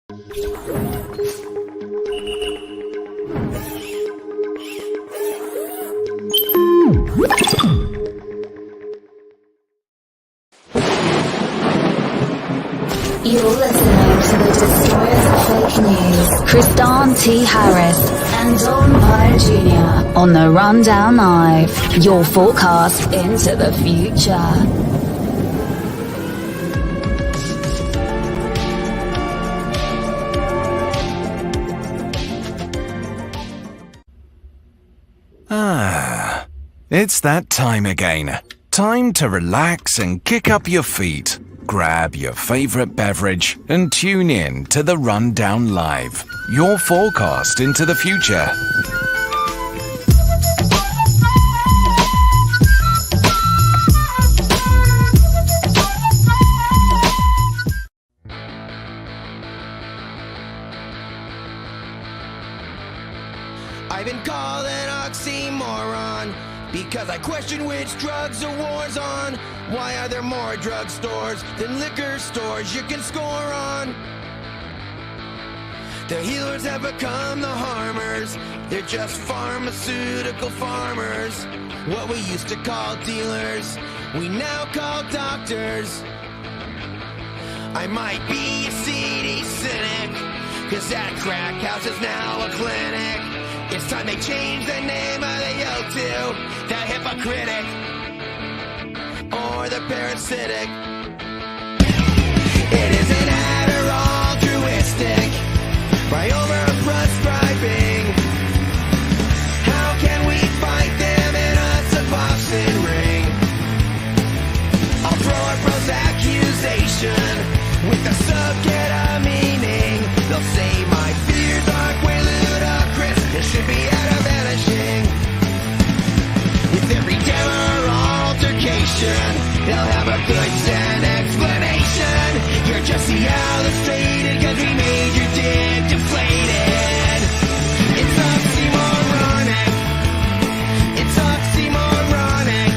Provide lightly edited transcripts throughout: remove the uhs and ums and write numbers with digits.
You're listening to the Destroyers of Fake News, Kristan T. Harris and Don Pye Jr. on the Rundown Live, your forecast into the future. It's that time again. Time to relax and kick up your feet. Grab your favorite beverage and tune in to the Rundown Live, your forecast into the future. I've been called an oxymoron because I question which drugs are wars on. Why are there more drugstores than liquor stores you can score on? The healers have become the harmers. They're just pharmaceutical farmers. What we used to call dealers, we now call doctors. I might be a seedy cynic, cause that crack house is now a clinic. It's time they change the name of the O2, the hypocritic or the parasitic. It isn't Adder altruistic by over-prescribing. How can we fight them in a boxing ring? I'll throw a pros accusation with a subketamine. They'll say my fears are way ludicrous. It should be out of vanishing. With every demo or altercation, they'll have a good Zen explanation. You're just illustrated cause we made your dick deflated. It's oxymoronic. It's oxymoronic.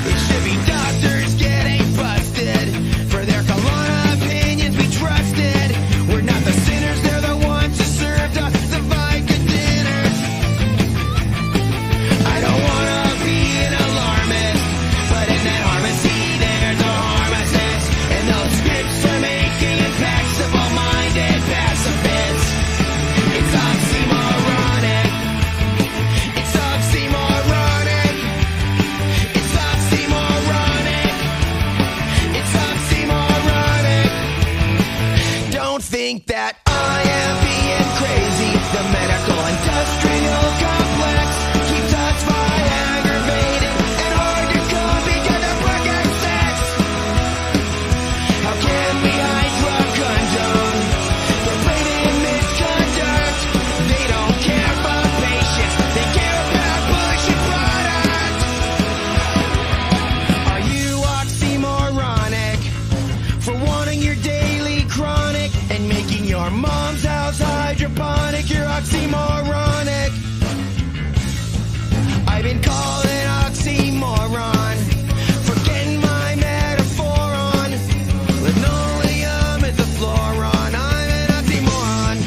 It should be doctors getting busted for their colonna opinions we trusted. We're not the sinners, they're the ones who served us the vodka dinners. I don't wanna be an alarmist, but in that pharmacy there's a pharmacist, and those scripts are making impacts of all-minded pacifists. It's oxymoronic. It's oxymoronic. It's oxymoronic. It's oxymoronic. Don't think that I am being crazy. The medical industrial complex keeps us aggravated and hard to come because of working sex. How can we hydrocondone for blatant misconduct? They don't care about patients, they care about pushing product. Are you oxymoronic for wanting your daily chronic and making your mom's house hydroponic? You're oxymoronic. I've been called an oxymoron for getting my metaphor on. Linoleum is the floor on. I'm an oxymoron.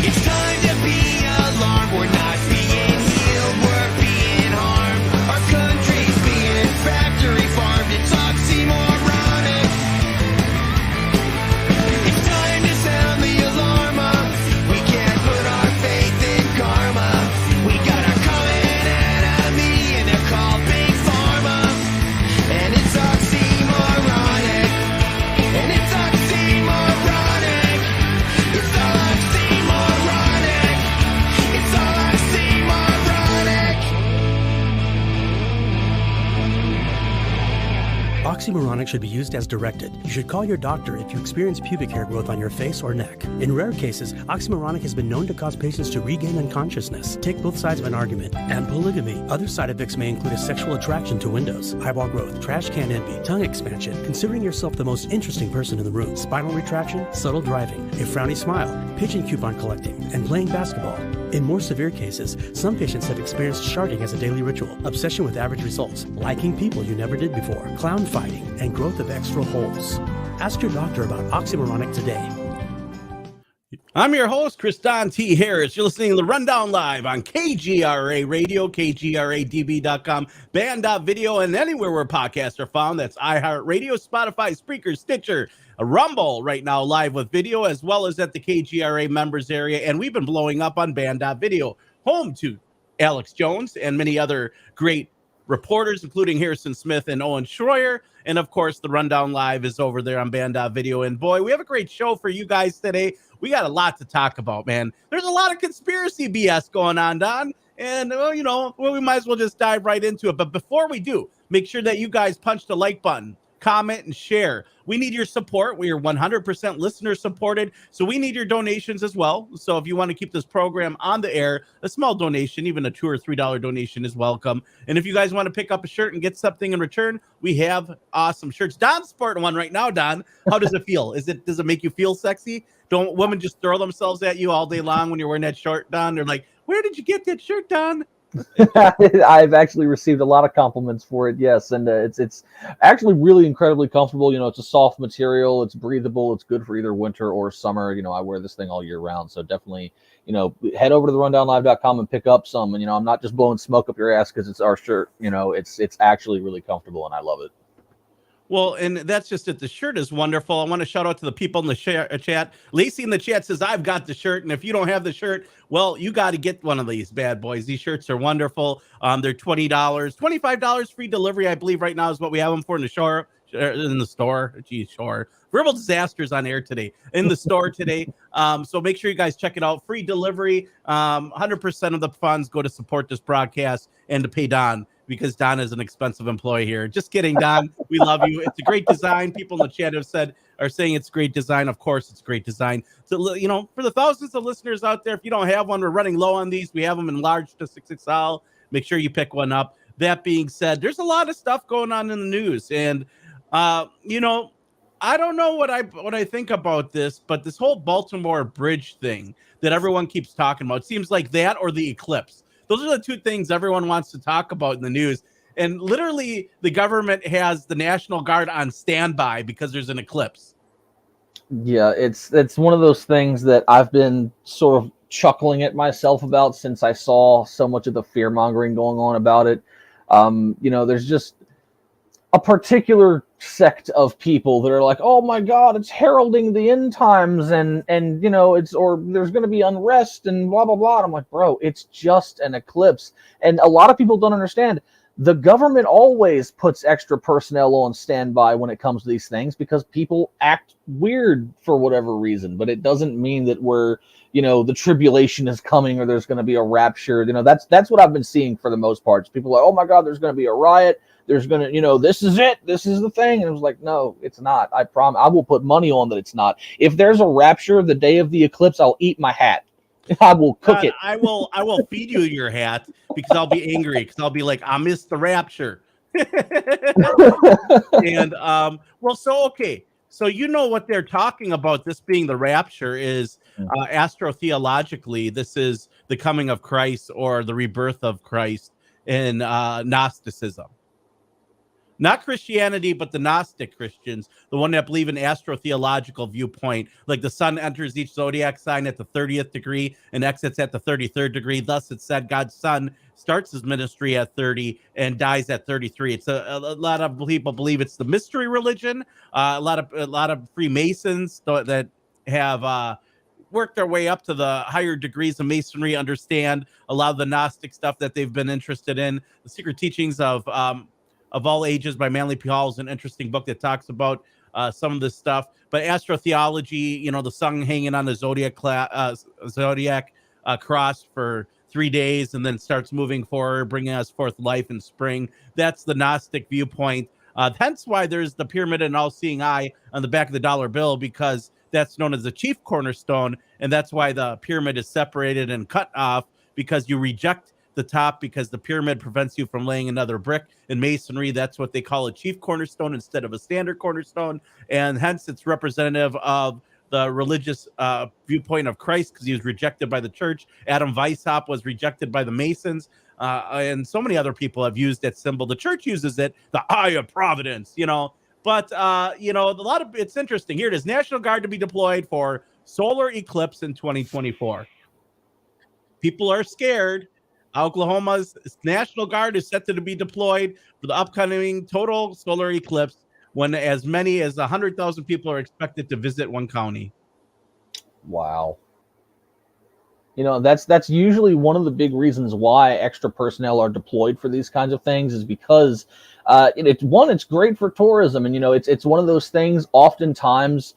It's time to be alarmed. We're not being healed, we're being harmed. Our country's being factory farmed. It's oxymoronic. It's time to sound the alarm. We can't put our faith in karma. We got a common enemy, and they're called Big Pharma. And it's oxymoronic. And it's oxymoronic. It's all oxymoronic. It's all oxymoronic. Oxymoronic should be used as directed. You should call your doctor if you experience pubic hair growth on your face or neck. In rare cases, oxymoronic has been known to cause patients to regain unconsciousness, take both sides of an argument, and polygamy. Other side effects may include a sexual attraction to windows, eyeball growth, trash can envy, tongue expansion, considering yourself the most interesting person in the room, spinal retraction, subtle driving, a frowny smile, pigeon coupon collecting, and playing basketball. In more severe cases, some patients have experienced sharding as a daily ritual, obsession with average results, liking people you never did before, clown fighting, and growth of extra holes. Ask your doctor about oxymoronic today. I'm your host, Kristan T. Harris. You're listening to The Rundown Live on KGRA Radio, KGRADB.com, band.video, and anywhere where podcasts are found. That's iHeartRadio, Spotify, Spreaker, Stitcher, Rumble right now live with video, as well as at the KGRA members area. And we've been blowing up on band.video, home to Alex Jones and many other great reporters, including Harrison Smith and Owen Schroyer. And of course, the Rundown Live is over there on band.video. And boy, we have a great show for you guys today. We got a lot to talk about, man. There's a lot of conspiracy BS going on, Don. And, we might as well just dive right into it. But before we do, make sure that you guys punch the like button, comment, and share. We need your support. We are 100% listener supported, so we need your donations as well. So if you want to keep this program on the air, a small donation, even a $2 or $3 donation is welcome. And if you guys want to pick up a shirt and get something in return, we have awesome shirts. Don's sporting one right now, Don. How does it feel? Does it make you feel sexy? Don't women just throw themselves at you all day long when you're wearing that shirt, Don? They're like, where did you get that shirt, Don? I've actually received a lot of compliments for it, yes, and it's actually really incredibly comfortable. It's a soft material, it's breathable, it's good for either winter or summer. I wear this thing all year round, so definitely, head over to therundownlive.com and pick up some. And I'm not just blowing smoke up your ass because it's our shirt. It's actually really comfortable, and I love it. Well, and that's just it. The shirt is wonderful. I want to shout out to the people in the chat. Lacey in the chat says, I've got the shirt. And if you don't have the shirt, well, you got to get one of these bad boys. These shirts are wonderful. They're $20, $25 free delivery, I believe right now is what we have them for in the store. Verbal disasters on air today, in the store today. So make sure you guys check it out. Free delivery. 100% of the funds go to support this broadcast and to pay Don, because Don is an expensive employee here. Just kidding, Don. We love you. It's a great design. People in the chat are saying it's great design. Of course, it's great design. So, for the thousands of listeners out there, if you don't have one, we're running low on these. We have them in large to 6XL. Make sure you pick one up. That being said, there's a lot of stuff going on in the news. And, I don't know what I think about this, but this whole Baltimore bridge thing that everyone keeps talking about, it seems like that or the eclipse. Those are the two things everyone wants to talk about in the news. And literally, the government has the National Guard on standby because there's an eclipse. Yeah, it's one of those things that I've been sort of chuckling at myself about since I saw so much of the fear-mongering going on about it. There's just a particular sect of people that are like, oh my God, it's heralding the end times, and there's going to be unrest and blah blah blah. And I'm like, bro, it's just an eclipse. And a lot of people don't understand. The government always puts extra personnel on standby when it comes to these things because people act weird for whatever reason. But it doesn't mean that the tribulation is coming or there's going to be a rapture. That's what I've been seeing for the most part. It's people like, oh my God, there's going to be a riot. There's going to, this is it. This is the thing. And it was like, no, it's not. I promise. I will put money on that it's not. If there's a rapture the day of the eclipse, I'll eat my hat. I will cook it. I will feed you your hat because I'll be angry because I'll be like, I missed the rapture. And okay. So what they're talking about, this being the rapture, is astrotheologically, this is the coming of Christ or the rebirth of Christ in Gnosticism. Not Christianity, but the Gnostic Christians, the one that believe in astrotheological viewpoint, like the sun enters each zodiac sign at the 30th degree and exits at the 33rd degree. Thus, it's said God's son starts his ministry at 30 and dies at 33. It's a lot of people believe it's the mystery religion. A lot of Freemasons that have worked their way up to the higher degrees of Masonry understand a lot of the Gnostic stuff that they've been interested in. The Secret Teachings of All Ages by Manly P. Hall is an interesting book that talks about some of this stuff. But astrotheology, the sun hanging on the zodiac cross for 3 days and then starts moving forward, bringing us forth life in spring. That's the Gnostic viewpoint. Hence why there's the pyramid and all-seeing eye on the back of the dollar bill, because that's known as the chief cornerstone. And that's why the pyramid is separated and cut off, because you reject the top because the pyramid prevents you from laying another brick. In Masonry, that's what they call a chief cornerstone instead of a standard cornerstone. And hence it's representative of the religious viewpoint of Christ, because he was rejected by the church. Adam Weishaupt was rejected by the Masons. And so many other people have used that symbol. The church uses it, the eye of providence, But it's interesting. Here it is: National Guard to be deployed for solar eclipse in 2024. People are scared. Oklahoma's National Guard is set to be deployed for the upcoming total solar eclipse, when as many as 100,000 people are expected to visit one county. Wow. That's usually one of the big reasons why extra personnel are deployed for these kinds of things, is because it's great for tourism, and it's one of those things oftentimes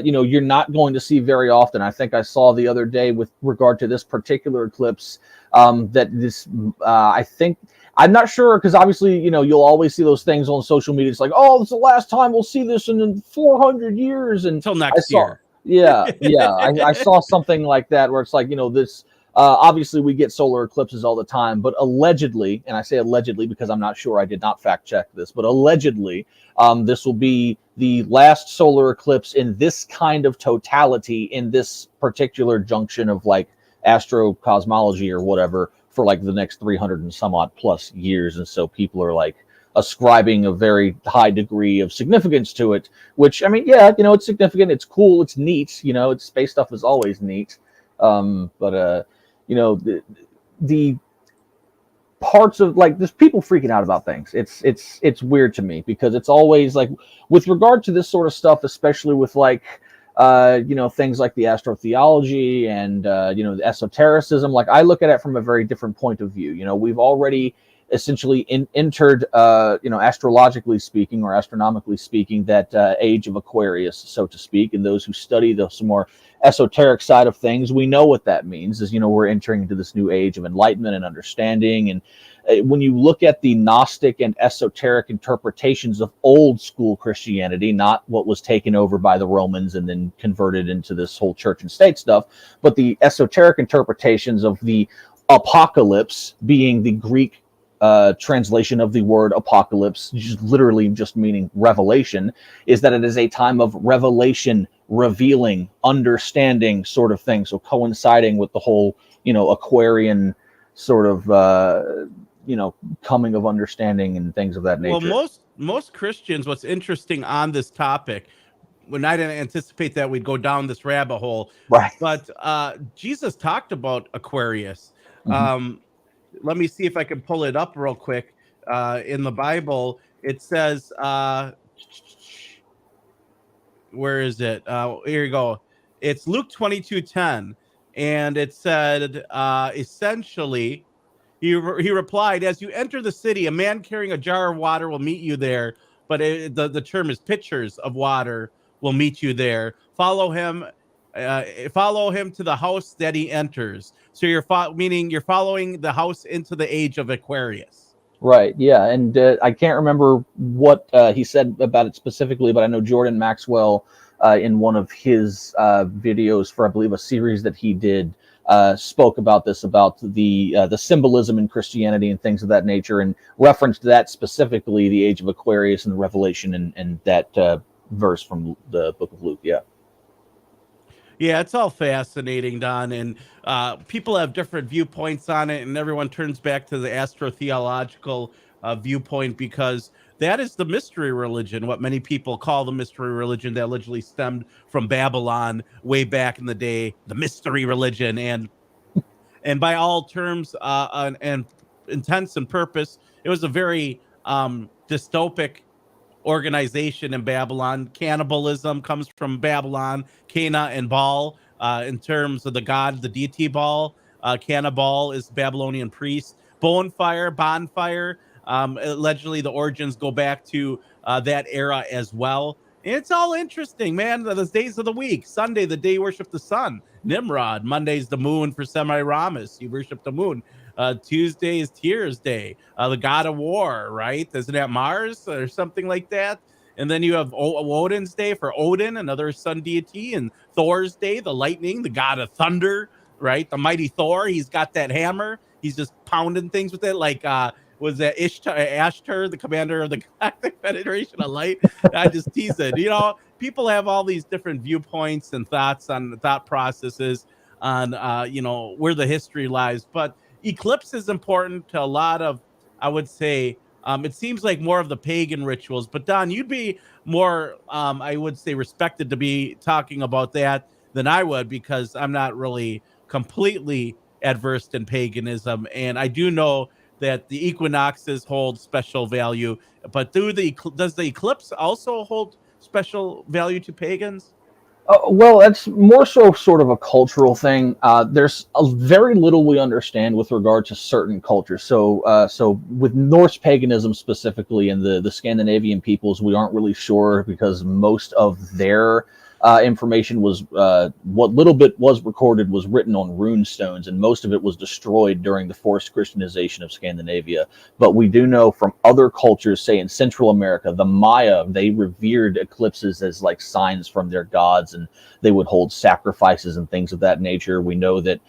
you're not going to see very often. I think I saw the other day with regard to this particular eclipse that this I think, I'm not sure, because obviously you'll always see those things on social media. It's like, oh, it's the last time we'll see this in 400 years, and Until next year. Yeah, I saw something like that where it's like, this obviously we get solar eclipses all the time, but allegedly, and I say allegedly because I'm not sure, I did not fact check this, but allegedly this will be the last solar eclipse in this kind of totality in this particular junction of like astrocosmology or whatever for like the next 300 and some odd plus years. And so people are like ascribing a very high degree of significance to it, which, I mean, yeah, it's significant, it's cool, it's neat, it's space stuff is always neat. But the parts of like there's people freaking out about things. It's weird to me, because it's always like with regard to this sort of stuff, especially with like things like the astrotheology and the esotericism. Like I look at it from a very different point of view. We've already essentially entered astrologically speaking, or astronomically speaking, that age of Aquarius, so to speak. And those who study the some more esoteric side of things, we know what that means, is we're entering into this new age of enlightenment and understanding. And when you look at the Gnostic and esoteric interpretations of old school Christianity, not what was taken over by the Romans and then converted into this whole church and state stuff, but the esoteric interpretations of the apocalypse, being the Greek translation of the word apocalypse, literally just meaning revelation, is that it is a time of revelation, revealing, understanding sort of thing. So coinciding with the whole, Aquarian sort of, coming of understanding and things of that nature. Well, most Christians, what's interesting on this topic, when I didn't anticipate that we'd go down this rabbit hole, right? But Jesus talked about Aquarius. Mm-hmm. Let me see if I can pull it up real quick. In the Bible, it says, where is it? Here you go. It's Luke 22:10. And it said, essentially, he replied, as you enter the city, a man carrying a jar of water will meet you there. But the term is pitchers of water will meet you there. Follow him to the house that he enters. So meaning you're following the house into the age of Aquarius. Right. Yeah. And I can't remember what he said about it specifically, but I know Jordan Maxwell in one of his videos for, I believe, a series that he did, spoke about this, about the symbolism in Christianity and things of that nature, and referenced that specifically, the age of Aquarius and the Revelation, and that verse from the book of Luke. Yeah. Yeah, it's all fascinating, Don, and people have different viewpoints on it, and everyone turns back to the astrotheological viewpoint, because that is the mystery religion, what many people call the mystery religion, that allegedly stemmed from Babylon way back in the day, the mystery religion, and by all terms and intents and purpose, it was a very dystopic organization in Babylon. Cannibalism comes from Babylon, Cana and Baal, in terms of the god, the deity Baal. Cannibal is Babylonian priest. Bonfire. Allegedly, the origins go back to that era as well. And it's all interesting, man. The days of the week: Sunday, the day you worship the sun, Nimrod. Monday's the moon for Semiramis. You worship the moon. Tuesday is Tears Day, the god of war, right? Isn't that Mars or something like that? And then you have Odin's Day for Odin, another sun deity, and Thor's Day, the lightning, the god of thunder, right? The mighty Thor. He's got that hammer. He's just pounding things with it, like was that Ashtar, the commander of the Galactic Federation of Light? I just tease it. People have all these different viewpoints and thought processes on where the history lies, but eclipse is important to a lot of, I would say, It seems like more of the pagan rituals. But Don, you'd be more, I would say, respected to be talking about that than I would, because I'm not really completely adverse in paganism, and I do know that the equinoxes hold special value. But does the eclipse also hold special value to pagans? Well, that's more so sort of a cultural thing. There's very little we understand with regard to certain cultures. So with Norse paganism specifically, and the Scandinavian peoples, we aren't really sure, because most of their information was what little bit was recorded was written on rune stones, and most of it was destroyed during the forced Christianization of Scandinavia. But we do know from other cultures, say in Central America, the Maya, they revered eclipses as like signs from their gods, and they would hold sacrifices and things of that nature. We know that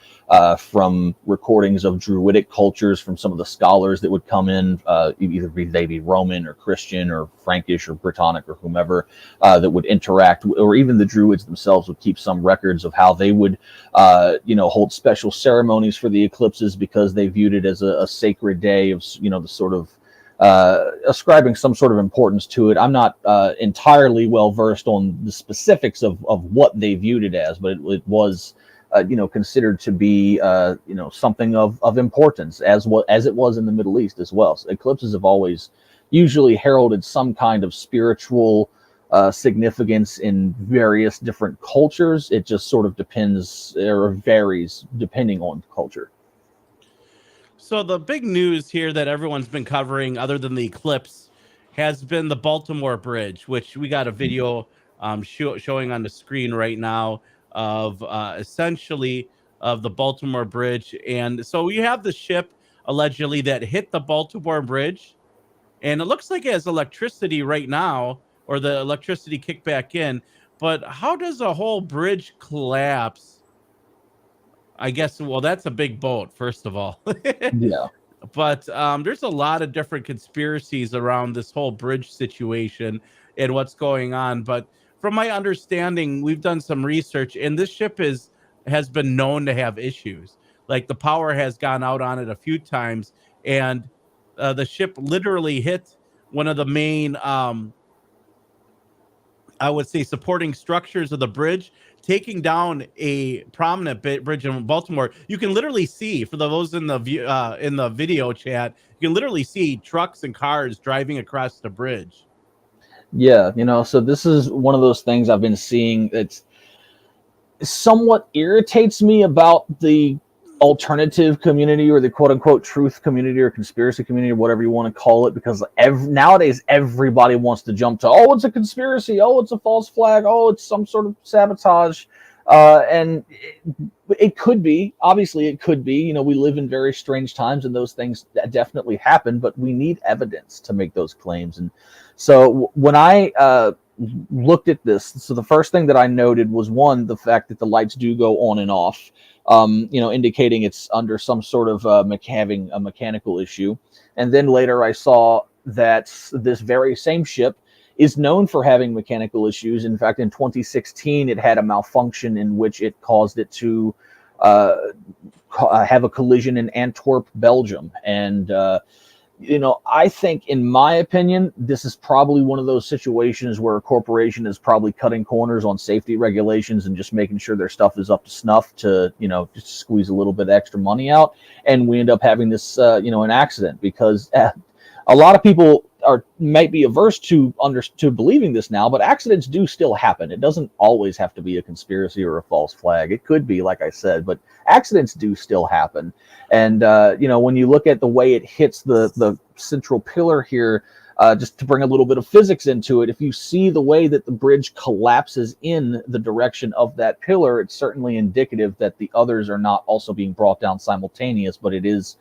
from recordings of Druidic cultures, from some of the scholars that would come in, either they be Roman or Christian or Frankish or Brittonic or whomever, that would interact, or even the Druids themselves would keep some records of how they would, hold special ceremonies for the eclipses, because they viewed it as a sacred day of, the sort of ascribing some sort of importance to it. I'm not entirely well versed on the specifics of what they viewed it as, but it was, considered to be, something of importance, as it was in the Middle East as well. So eclipses have always usually heralded some kind of spiritual significance in various different cultures. It just sort of depends or varies depending on culture. So the big news here that everyone's been covering, other than the eclipse, has been the Baltimore Bridge, which we got a video showing on the screen right now of essentially of the Baltimore Bridge. And so you have the ship allegedly that hit the Baltimore Bridge, and it looks like it has electricity right now, or the electricity kicked back in. But how does a whole bridge collapse? I guess, well, that's a big boat, first of all. Yeah. But there's a lot of different conspiracies around this whole bridge situation and what's going on. But from my understanding, we've done some research, and this ship has been known to have issues. Like, the power has gone out on it a few times, and the ship literally hit one of the main, I would say, supporting structures of the bridge, taking down a prominent bridge in Baltimore. You can literally see, for those in the in the video chat, you can literally see trucks and cars driving across the bridge. Yeah, so this is one of those things I've been seeing that's somewhat irritates me about the alternative community, or the quote unquote truth community, or conspiracy community, or whatever you want to call it, because nowadays everybody wants to jump to, oh, it's a conspiracy, oh, it's a false flag, oh, it's some sort of sabotage. And it could be, obviously it could be, we live in very strange times, and those things definitely happen, but we need evidence to make those claims. And so when I looked at this, so the first thing that I noted was, one, the fact that the lights do go on and off, indicating it's under some sort of having a mechanical issue. And then later I saw that this very same ship is known for having mechanical issues. In fact, in 2016, it had a malfunction in which it caused it to have a collision in Antwerp, Belgium. And I think, in my opinion, this is probably one of those situations where a corporation is probably cutting corners on safety regulations and just making sure their stuff is up to snuff to, just squeeze a little bit extra money out. And we end up having this, an accident, because a lot of people might be averse to believing this now, but accidents do still happen. It doesn't always have to be a conspiracy or a false flag. It could be, like I said, but accidents do still happen. And when you look at the way it hits the central pillar here, just to bring a little bit of physics into it, if you see the way that the bridge collapses in the direction of that pillar, it's certainly indicative that the others are not also being brought down simultaneous, but it is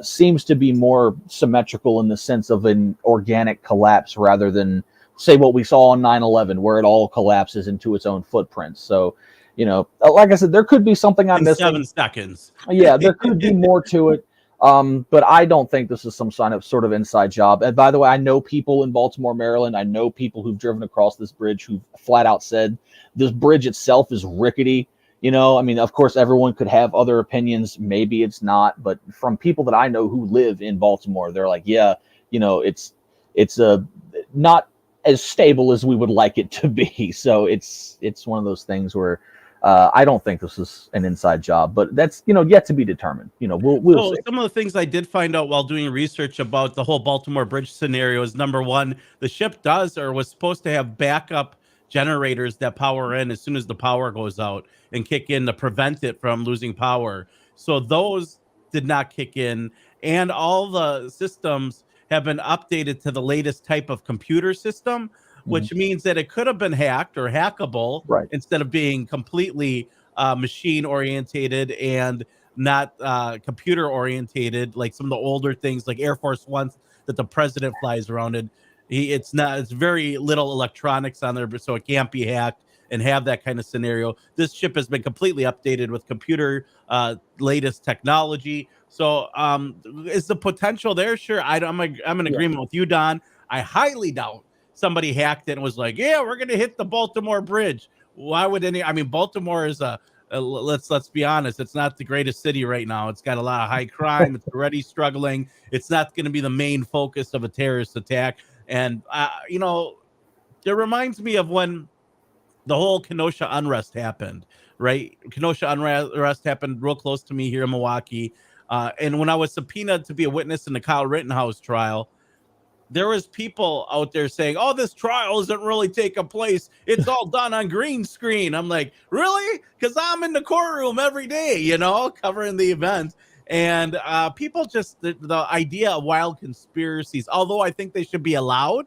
seems to be more symmetrical in the sense of an organic collapse, rather than, say, what we saw on 9/11, where it all collapses into its own footprints. So, like I said, there could be something I'm missing. 7 seconds. Yeah, there could be more to it. But I don't think this is some sort of inside job. And by the way, I know people in Baltimore, Maryland. I know people who've driven across this bridge who've flat out said this bridge itself is rickety. Of course, everyone could have other opinions. Maybe it's not. But from people that I know who live in Baltimore, they're like, yeah, it's a not as stable as we would like it to be. So it's one of those things where I don't think this is an inside job, but that's yet to be determined. We'll So see. some of the things I did find out while doing research about the whole Baltimore Bridge scenario is, number one, the ship does or was supposed to have backup generators that power in as soon as the power goes out and kick in to prevent it from losing power. So those did not kick in, and all the systems have been updated to the latest type of computer system, Mhm. which means that it could have been hacked or hackable Right. instead of being completely machine orientated and not computer orientated like some of the older things like Air Force Ones that the president flies around in. It's very little electronics on there, but so it can't be hacked and have that kind of scenario. This ship has been completely updated with computer latest technology. So is the potential there? Sure. I'm in Yeah. agreement with you, Don. I highly doubt somebody hacked it and was like, yeah, we're gonna hit the Baltimore Bridge. Why would any? I mean, Baltimore is a let's be honest, it's not the greatest city right now. It's got a lot of high crime. It's already struggling. It's not going to be the main focus of a terrorist attack. And it reminds me of when the whole Kenosha unrest happened. Right, Kenosha unrest happened real close to me here in Milwaukee. And when I was subpoenaed to be a witness in the Kyle Rittenhouse trial, there was people out there saying, "Oh, this trial isn't really taking place. It's all done on green screen." I'm like, "Really?" Because I'm in the courtroom every day, covering the event. And people just the idea of wild conspiracies, although I think they should be allowed,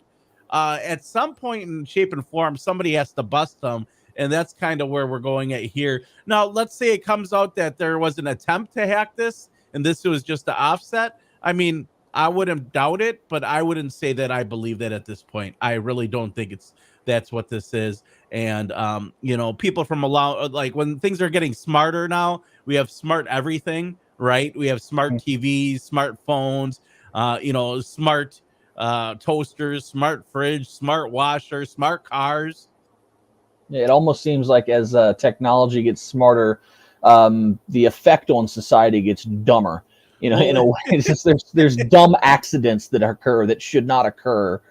at some point in shape and form, somebody has to bust them. And that's kind of where we're going at here. Now, let's say it comes out that there was an attempt to hack this, and this was just the offset. I mean, I wouldn't doubt it, but I wouldn't say that I believe that at this point. I really don't think that's what this is. And people from like when things are getting smarter now, we have smart everything, right? We have smart TVs, smart phones, smart toasters, smart fridge, smart washer, smart cars. It almost seems like as technology gets smarter, the effect on society gets dumber. Well, In a way, it's just there's dumb accidents that occur that should not occur.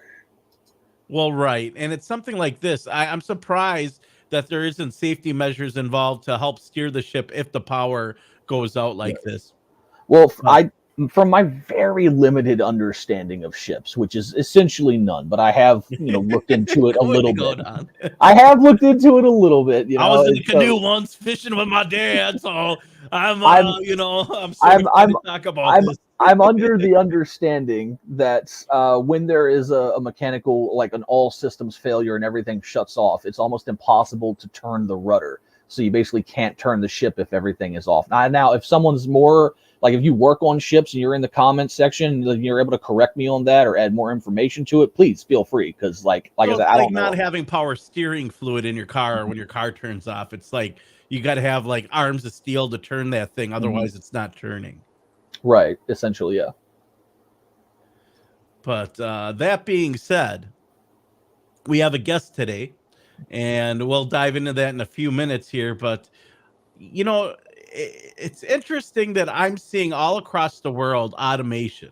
Well, right. And it's something like this. I'm surprised that there isn't safety measures involved to help steer the ship if the power goes out like this. Well, Uh, from my very limited understanding of ships, which is essentially none, but I have looked into it a way to little go, bit. Don. I have looked into it a little bit. I was in the and so canoe once fishing with my dad, so I'm I'm I'm so I'm excited I'm to talk about I'm this. I'm under the understanding that when there is a mechanical, like an all systems failure and everything shuts off, it's almost impossible to turn the rudder. So you basically can't turn the ship if everything is off. Now if someone's more like if you work on ships and you're in the comments section, and you're able to correct me on that or add more information to it, please feel free. Because like I So said, it's I like don't not know. having power steering fluid in your car when your car turns off. It's like you got to have like arms of steel to turn that thing, Mhm. otherwise it's not turning. Right, essentially, yeah. But that being said, we have a guest today, and we'll dive into that in a few minutes here. But it's interesting that I'm seeing all across the world automation.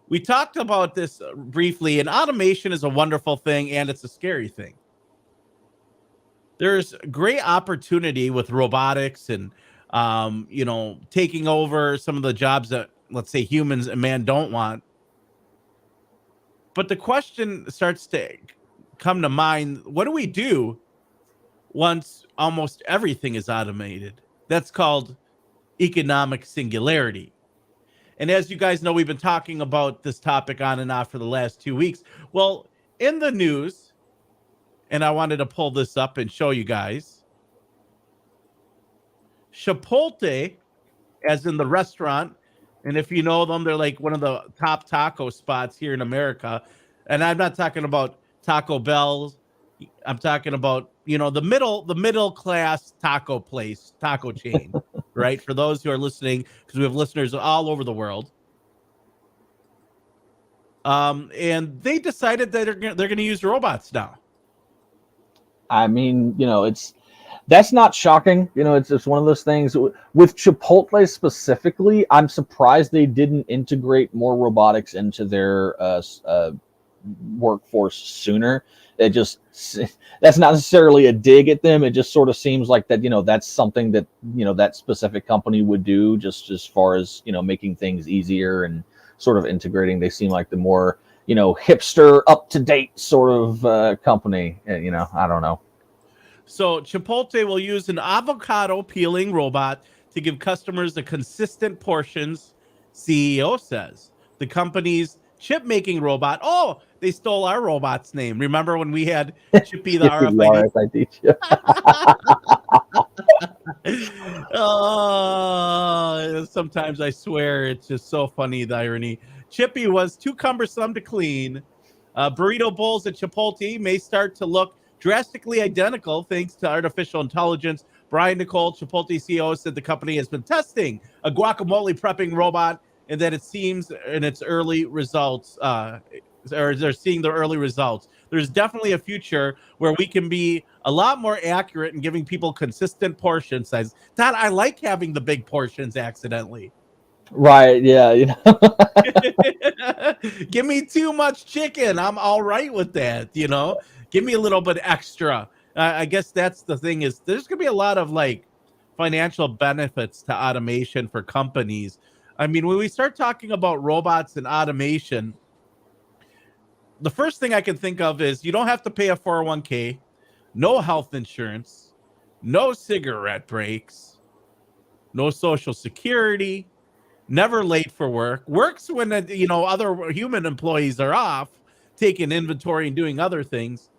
We talked about this briefly, and automation is a wonderful thing and it's a scary thing. There's great opportunity with robotics and taking over some of the jobs that, let's say, humans and man don't want. But the question starts to come to mind: what do we do once almost everything is automated? That's called economic singularity. And as you guys know, we've been talking about this topic on and off for the last 2 weeks. Well, in the news, and I wanted to pull this up and show you guys, Chipotle, as in the restaurant, and if you know them, they're like one of the top taco spots here in America. And I'm not talking about Taco Bell's. I'm talking about the middle class taco place, taco chain, right? For those who are listening, because we have listeners all over the world. And they decided that they're going to use robots now. I mean, it's That's not shocking. It's just one of those things. With Chipotle specifically, I'm surprised they didn't integrate more robotics into their workforce sooner. It just That's not necessarily a dig at them. It just sort of seems like that, that's something that, that specific company would do, just as far as, making things easier and sort of integrating. They seem like the more, hipster, up to date sort of company. I don't know. So Chipotle will use an avocado peeling robot to give customers the consistent portions, CEO says. The company's chip making robot. Oh, they stole our robot's name. Remember when we had Chippy the RFID? Oh, sometimes I swear it's just so funny, the irony. Chippy was too cumbersome to clean. Burrito bowls at Chipotle may start to look drastically identical thanks to artificial intelligence. Brian Nicole, Chipotle CEO, said the company has been testing a guacamole prepping robot and that it seems in its early results, or they're seeing the early results. There's definitely a future where we can be a lot more accurate in giving people consistent portion size. Dad, I like having the big portions accidentally. Right. Yeah. Give me too much chicken. I'm all right with that. Give me a little bit extra. I guess that's the thing is there's going to be a lot of like financial benefits to automation for companies. I mean, when we start talking about robots and automation, the first thing I can think of is you don't have to pay a 401k, no health insurance, no cigarette breaks, no social security, never late for work. Works when other human employees are off, taking inventory and doing other things.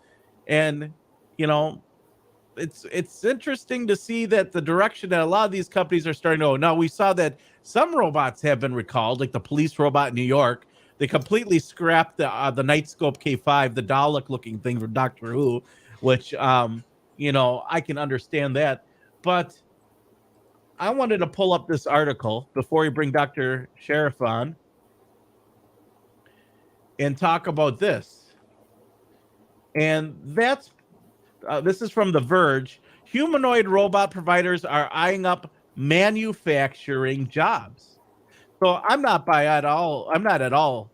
And you know, it's interesting to see that the direction that a lot of these companies are starting to go. Now we saw that some robots have been recalled, like the police robot in New York. They completely scrapped the Nightscope K5, the Dalek looking thing from Doctor Who, which I can understand that. But I wanted to pull up this article before we bring Dr. Sharif on and talk about this. And this is from The Verge. Humanoid robot providers are eyeing up manufacturing jobs. So I'm not at all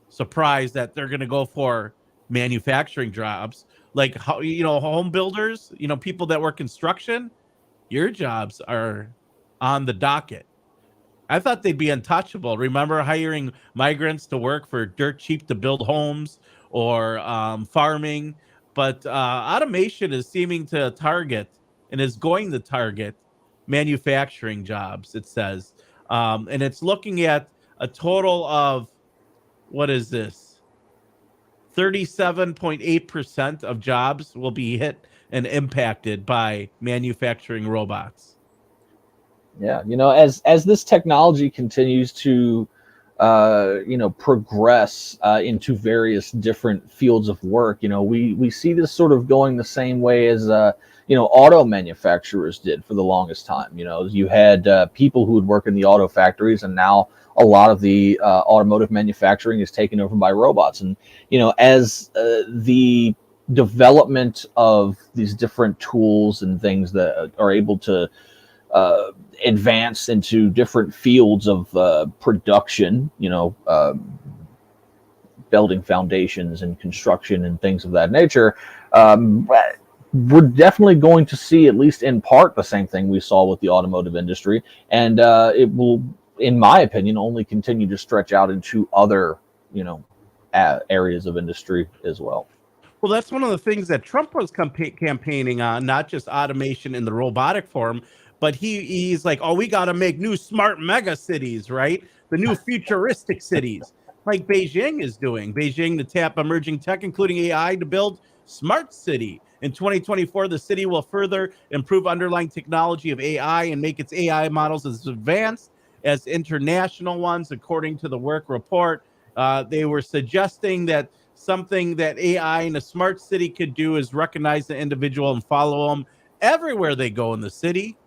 surprised that they're going to go for manufacturing jobs. Like home builders, people that work construction, your jobs are on the docket. I thought they'd be untouchable. Remember hiring migrants to work for dirt cheap to build homes or farming? But automation is seeming to target and is going to target manufacturing jobs, it says. And it's looking at a total of, what is this? 37.8% of jobs will be hit and impacted by manufacturing robots. Yeah, as this technology continues to progress into various different fields of work, we see this sort of going the same way as auto manufacturers did for the longest time. You had people who would work in the auto factories, and now a lot of the automotive manufacturing is taken over by robots. And as the development of these different tools and things that are able to advance into different fields of production, building foundations and construction and things of that nature, we're definitely going to see, at least in part, the same thing we saw with the automotive industry. And it will, in my opinion, only continue to stretch out into other, areas of industry as well. Well, that's one of the things that Trump was campaigning on, not just automation in the robotic form, but he's like, oh, we got to make new smart mega cities, right? The new futuristic cities, like Beijing is doing. Beijing to tap emerging tech, including AI, to build smart city. In 2024, the city will further improve underlying technology of AI and make its AI models as advanced as international ones, according to the work report. They were suggesting that something that AI in a smart city could do is recognize the individual and follow them everywhere they go in the city.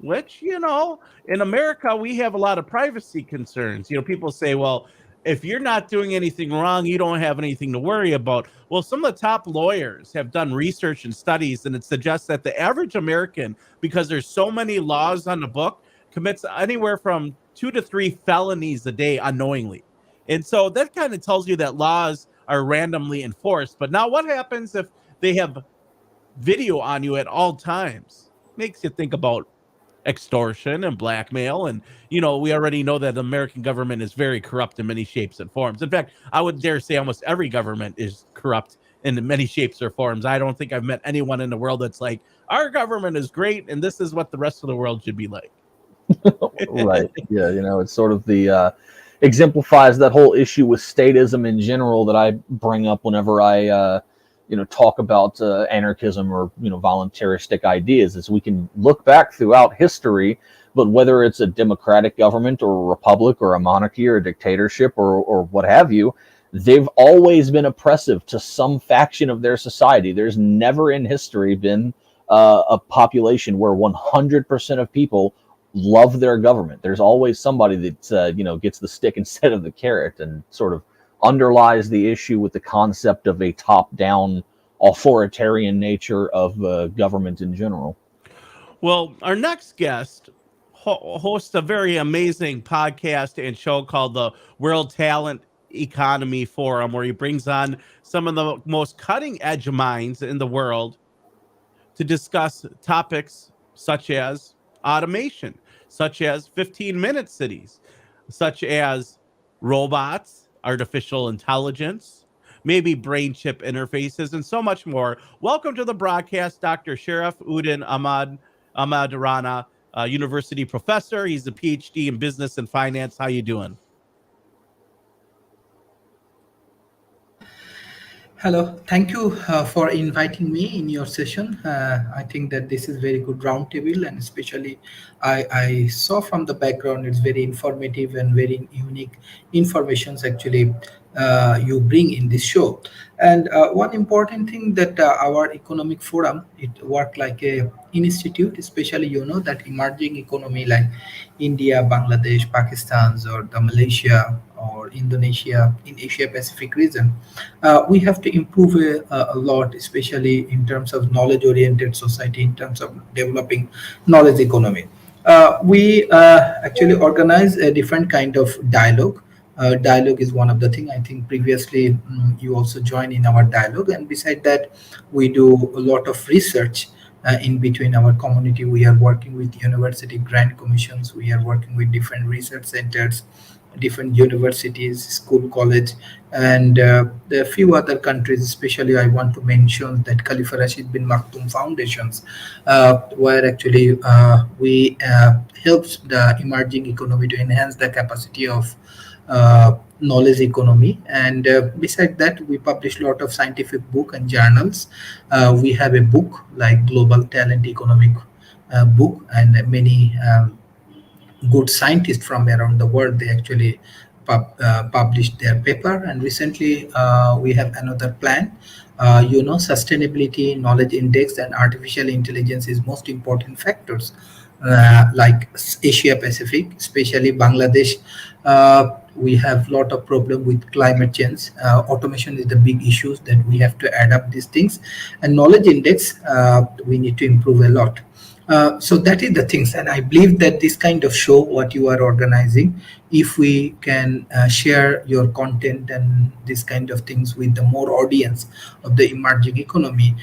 Which, in America, we have a lot of privacy concerns. People say, well, if you're not doing anything wrong, you don't have anything to worry about. Well, some of the top lawyers have done research and studies, and it suggests that the average American, because there's so many laws on the book, commits anywhere from 2 to 3 felonies a day unknowingly. And so that kind of tells you that laws are randomly enforced. But now, what happens if they have video on you at all times? Makes you think about extortion and blackmail. And, we already know that the American government is very corrupt in many shapes and forms. In fact, I would dare say almost every government is corrupt in many shapes or forms. I don't think I've met anyone in the world that's like, our government is great and this is what the rest of the world should be like. Right. Yeah. It's sort of the exemplifies that whole issue with statism in general that I bring up whenever I, talk about anarchism or, voluntaristic ideas. Is we can look back throughout history, but whether it's a democratic government or a republic or a monarchy or a dictatorship or what have you, they've always been oppressive to some faction of their society. There's never in history been a population where 100% of people love their government. There's always somebody that gets the stick instead of the carrot, and sort of underlies the issue with the concept of a top-down authoritarian nature of government in general. Well, our next guest hosts a very amazing podcast and show called the World Talent Economy Forum, where he brings on some of the most cutting edge minds in the world to discuss topics such as automation, such as 15-minute cities, such as robots, artificial intelligence, maybe brain chip interfaces, and so much more. Welcome to the broadcast, Dr. Sharif Uddin Ahmed Rana, university professor. He's a PhD in business and finance. How you doing? Hello, thank you for inviting me in your session. I think that this is very good roundtable, and especially I saw from the background it's very informative and very unique informations actually you bring in this show. And one important thing that our economic forum, it worked like a institute, especially that emerging economy like India, Bangladesh, Pakistan, or the Malaysia or Indonesia in Asia Pacific region. We have to improve a lot, especially in terms of knowledge oriented society, in terms of developing knowledge economy. We actually organize a different kind of dialogue. Dialogue is one of the thing. I think previously you also joined in our dialogue, and beside that we do a lot of research. In between our community, we are working with university grant commissions, we are working with different research centers, different universities, school, college, and there are a few other countries. Especially, I want to mention that Khalifa Rashid bin Maktoum Foundations, where actually we helps the emerging economy to enhance the capacity of knowledge economy. And beside that, we publish a lot of scientific book and journals. We have a book like Global Talent Economic book, and many good scientists from around the world, they actually published their paper. And recently we have another plan. Sustainability knowledge index and artificial intelligence is most important factors, like Asia Pacific, especially Bangladesh. We have a lot of problem with climate change. Automation is the big issues that we have to adapt these things, and knowledge index we need to improve a lot. So that is the things, and I believe that this kind of show what you are organizing, if we can share your content and this kind of things with the more audience of the emerging economy,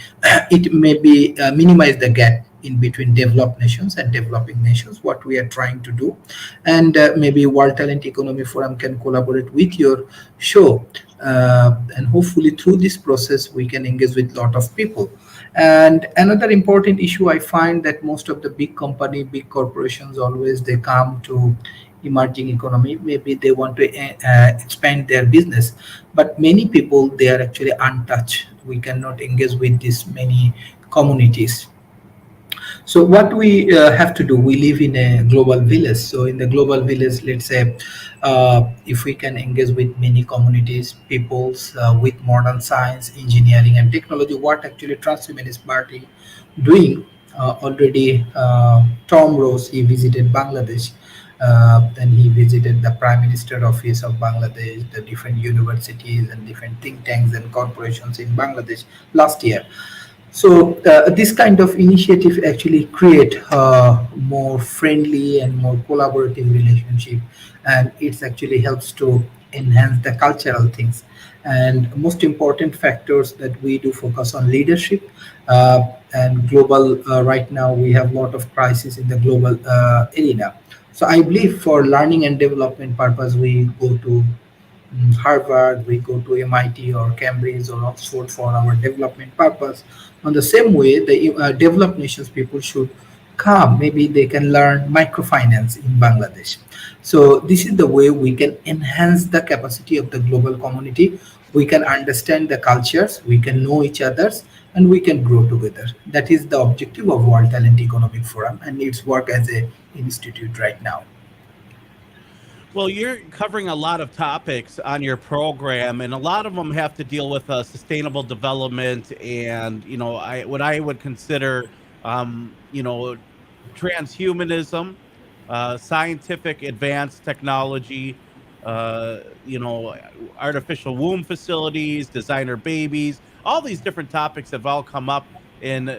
it may be minimize the gap in between developed nations and developing nations, what we are trying to do. And maybe World Talent Economy Forum can collaborate with your show, and hopefully through this process we can engage with a lot of people. And another important issue, I find that most of the big company, big corporations, always they come to emerging economy. Maybe they want to expand their business, but many people, they are actually untouched. We cannot engage with this many communities. So what we have to do, we live in a global village. So in the global village, let's say, if we can engage with many communities, peoples with modern science, engineering, and technology, what actually Transhumanist Party doing already. Tom Rose, he visited Bangladesh, Then he visited the Prime Minister Office of Bangladesh, the different universities and different think tanks and corporations in Bangladesh last year. So this kind of initiative actually create more friendly and more collaborative relationship, and it actually helps to enhance the cultural things. And most important factors that we do focus on leadership and global. Right now, we have a lot of crisis in the global arena. So I believe for learning and development purpose, we go to Harvard, we go to MIT or Cambridge or Oxford for our development purpose. On the same way, the developed nations people should come. Maybe they can learn microfinance in Bangladesh. So this is the way we can enhance the capacity of the global community. We can understand the cultures, we can know each others, and we can grow together. That is the objective of World Talent Economic Forum and its work as a institute right now. Well, you're covering a lot of topics on your program, and a lot of them have to deal with sustainable development and, what I would consider, you know, transhumanism, scientific advanced technology, you know, artificial womb facilities, designer babies, all these different topics have all come up. And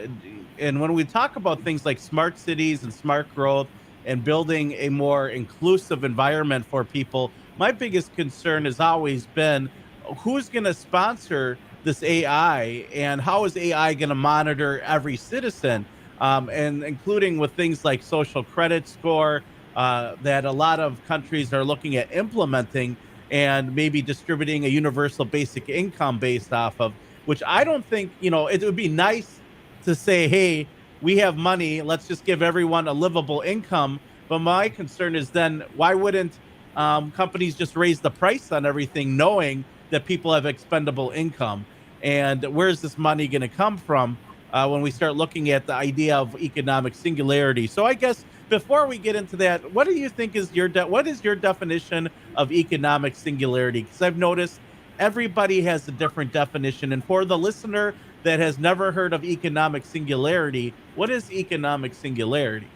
when we talk about things like smart cities and smart growth and building a more inclusive environment for people, my biggest concern has always been who's going to sponsor this AI and how is AI going to monitor every citizen, and including with things like social credit score that a lot of countries are looking at implementing and maybe distributing a universal basic income based off of, which I don't think, it would be nice to say, hey, we have money, let's just give everyone a livable income. But my concern is then why wouldn't companies just raise the price on everything knowing that people have expendable income? And where's this money going to come from when we start looking at the idea of economic singularity? So I guess before we get into that, what do you think is what is your definition of economic singularity? Because I've noticed everybody has a different definition. And for the listener that has never heard of economic singularity, what is economic singularity?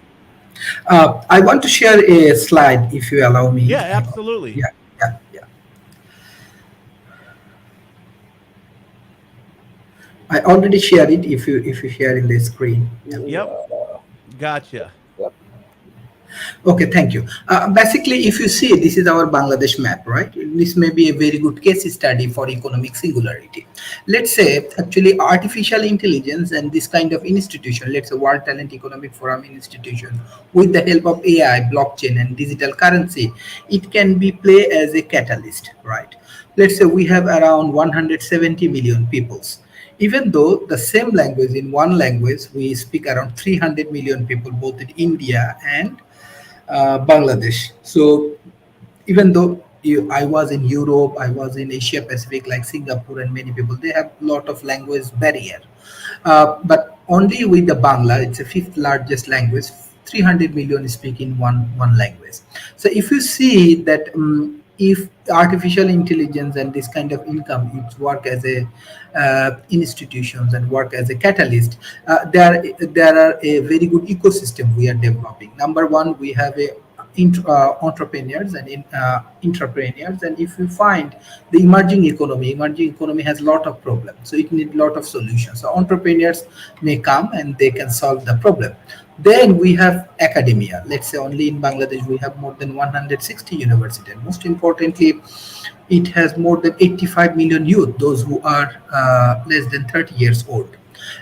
I want to share a slide if you allow me. Yeah, absolutely. Yeah, yeah, yeah. I already shared it. If you share in the screen. Yeah. Yep. Gotcha. Okay, thank you. Basically, if you see, this is our Bangladesh map, right? This may be a very good case study for economic singularity. Let's say, actually, artificial intelligence and this kind of institution, let's say World Talent Economic Forum institution, with the help of AI, blockchain, and digital currency, it can be play as a catalyst, right? Let's say we have around 170 million peoples. Even though the same language, in one language, we speak around 300 million people, both in India and Bangladesh. So even though I was in Europe, I was in Asia Pacific like Singapore and many people, they have a lot of language barrier. But only with the Bangla, it's the fifth largest language, 300 million speak in one language. So if you see that if artificial intelligence and this kind of income it work as a institutions and work as a catalyst, there are a very good ecosystem we are developing. Number one, we have a entrepreneurs and entrepreneurs, and if you find the emerging economy has a lot of problems, so it needs a lot of solutions. So entrepreneurs may come and they can solve the problem. Then we have academia. Let's say only in Bangladesh we have more than 160 universities. Most importantly, it has more than 85 million youth, those who are less than 30 years old.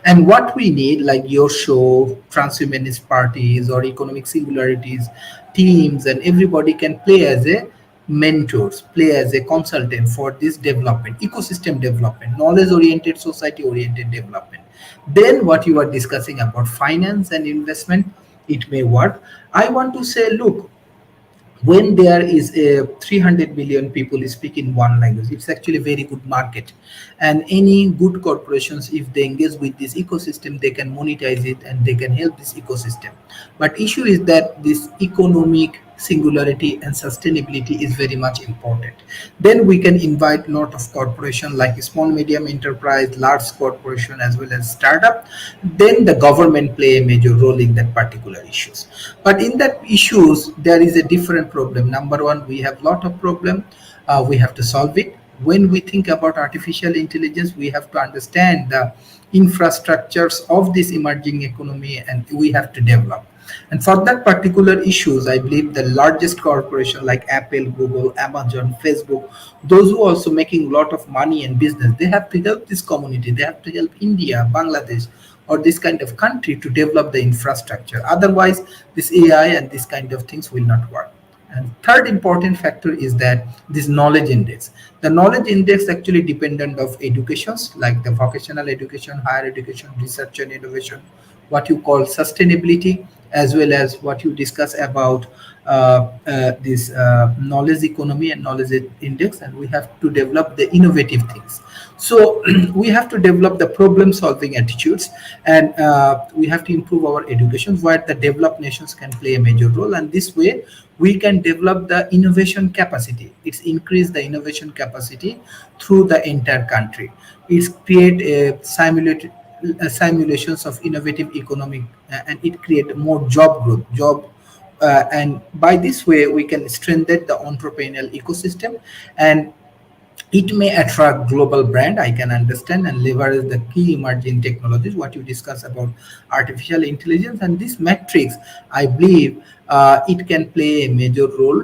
And what we need, like your show, transhumanist parties or economic singularities, teams, and everybody can play as a mentors, play as a consultant for this development, ecosystem development, knowledge oriented, society oriented development. Then what you are discussing about finance and investment, it may work. I want to say, look, when there is a 300 million people speak in one language, it's actually a very good market, and any good corporations, if they engage with this ecosystem, they can monetize it and they can help this ecosystem. But issue is that this economic singularity and sustainability is very much important. Then we can invite lot of corporation like small medium enterprise, large corporation, as well as startup. Then the government play a major role in that particular issues. But in that issues there is a different problem. Number one, we have lot of problem, we have to solve it. When we think about artificial intelligence, we have to understand the infrastructures of this emerging economy, and we have to develop. And for that particular issues, I believe the largest corporation like Apple, Google, Amazon, Facebook, those who are also making a lot of money and business, they have to help this community. They have to help India, Bangladesh, or this kind of country to develop the infrastructure. Otherwise, this AI and this kind of things will not work. And third important factor is that this knowledge index. The knowledge index actually dependent of educations like the vocational education, higher education, research and innovation, what you call sustainability, as well as what you discuss about this knowledge economy and knowledge index. And we have to develop the innovative things. So we have to develop the problem solving attitudes, and we have to improve our education where the developed nations can play a major role. And this way we can develop the innovation capacity. It's increase the innovation capacity through the entire country. It's create a simulations of innovative economic, and it create more job growth, and by this way we can strengthen the entrepreneurial ecosystem, and it may attract global brand, I can understand, and leverage the key emerging technologies what you discuss about artificial intelligence. And this matrix, I believe, it can play a major role,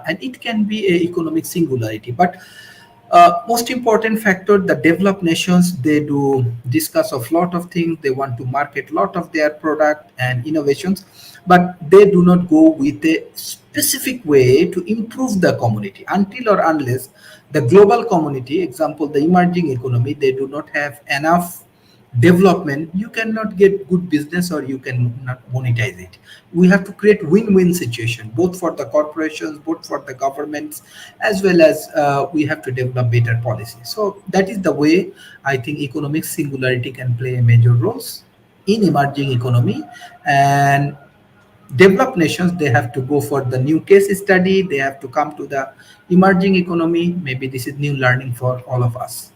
and it can be a economic singularity. But most important factor, the developed nations, they do discuss of lot of things. They want to market lot of their product and innovations, but they do not go with a specific way to improve the community until or unless the global community, example the emerging economy, they do not have enough development. You cannot get good business, or you cannot monetize it. We have to create win-win situation both for the corporations, both for the governments, as well as we have to develop better policy. So that is the way I think economic singularity can play a major roles in emerging economy. And developed nations, they have to go for the new case study, they have to come to the emerging economy. Maybe this is new learning for all of us.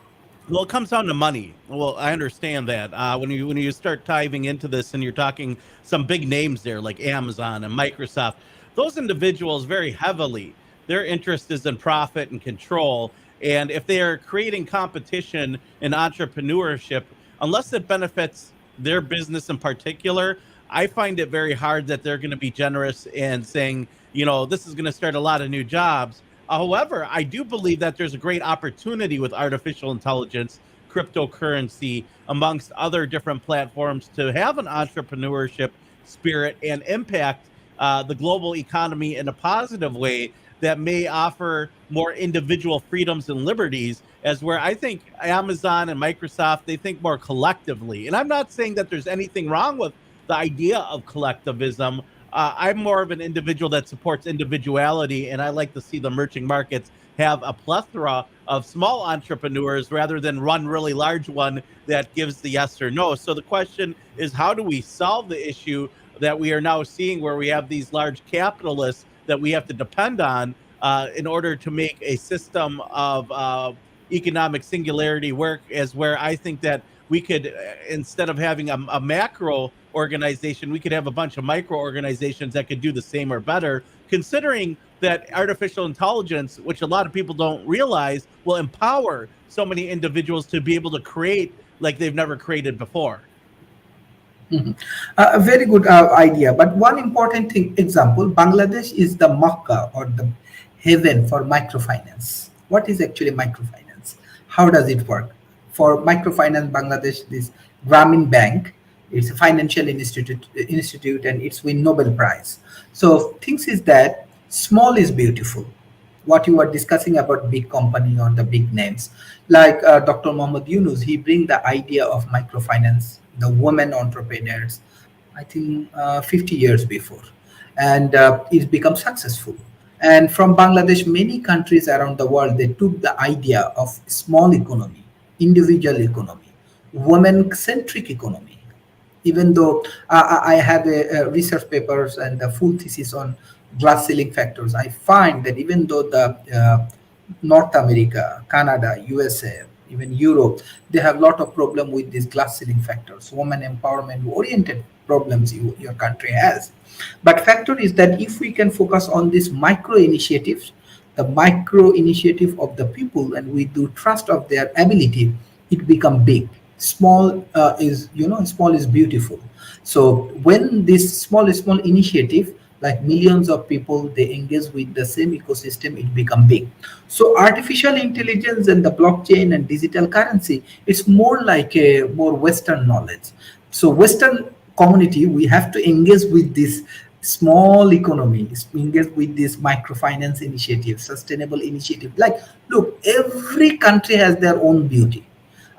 Well, it comes down to money. Well, I understand that. When you start diving into this and you're talking some big names there like Amazon and Microsoft, those individuals very heavily, their interest is in profit and control. And if they are creating competition and entrepreneurship, unless it benefits their business in particular, I find it very hard that they're going to be generous and saying, this is going to start a lot of new jobs. However, I do believe that there's a great opportunity with artificial intelligence, cryptocurrency, amongst other different platforms to have an entrepreneurship spirit and impact the global economy in a positive way that may offer more individual freedoms and liberties, as where I think Amazon and Microsoft, they think more collectively. And I'm not saying that there's anything wrong with the idea of collectivism. I'm more of an individual that supports individuality, and I like to see the emerging markets have a plethora of small entrepreneurs rather than one really large one that gives the yes or no. So the question is, how do we solve the issue that we are now seeing where we have these large capitalists that we have to depend on in order to make a system of economic singularity work, as where I think that we could, instead of having a macro organization, we could have a bunch of micro organizations that could do the same or better, considering that artificial intelligence, which a lot of people don't realize, will empower so many individuals to be able to create like they've never created before. A very good idea. But one important thing, example, Bangladesh is the Makkah or the heaven for microfinance. What is actually microfinance? How does it work? For microfinance, Bangladesh, this Grameen Bank, it's a financial institute, and it's win Nobel Prize. So things is that small is beautiful. What you are discussing about big company or the big names, like Dr. Mohammad Yunus, he bring the idea of microfinance, the women entrepreneurs, I think 50 years before, and it's become successful. And from Bangladesh, many countries around the world, they took the idea of small economy, individual economy, women-centric economy. Even though I have a research papers and a full thesis on glass ceiling factors. I find that even though the North America, Canada, USA, even Europe, they have a lot of problem with these glass ceiling factors, women empowerment oriented problems your country has. But factor is that if we can focus on these micro initiatives, the micro initiative of the people, and we do trust of their ability, it become big. Small is, small is beautiful. So when this small initiative, like millions of people, they engage with the same ecosystem, it become big. So artificial intelligence and the blockchain and digital currency, it's more like a more Western knowledge. So Western community, we have to engage with this small economy, engage with this microfinance initiative, sustainable initiative. Like, look, every country has their own beauty.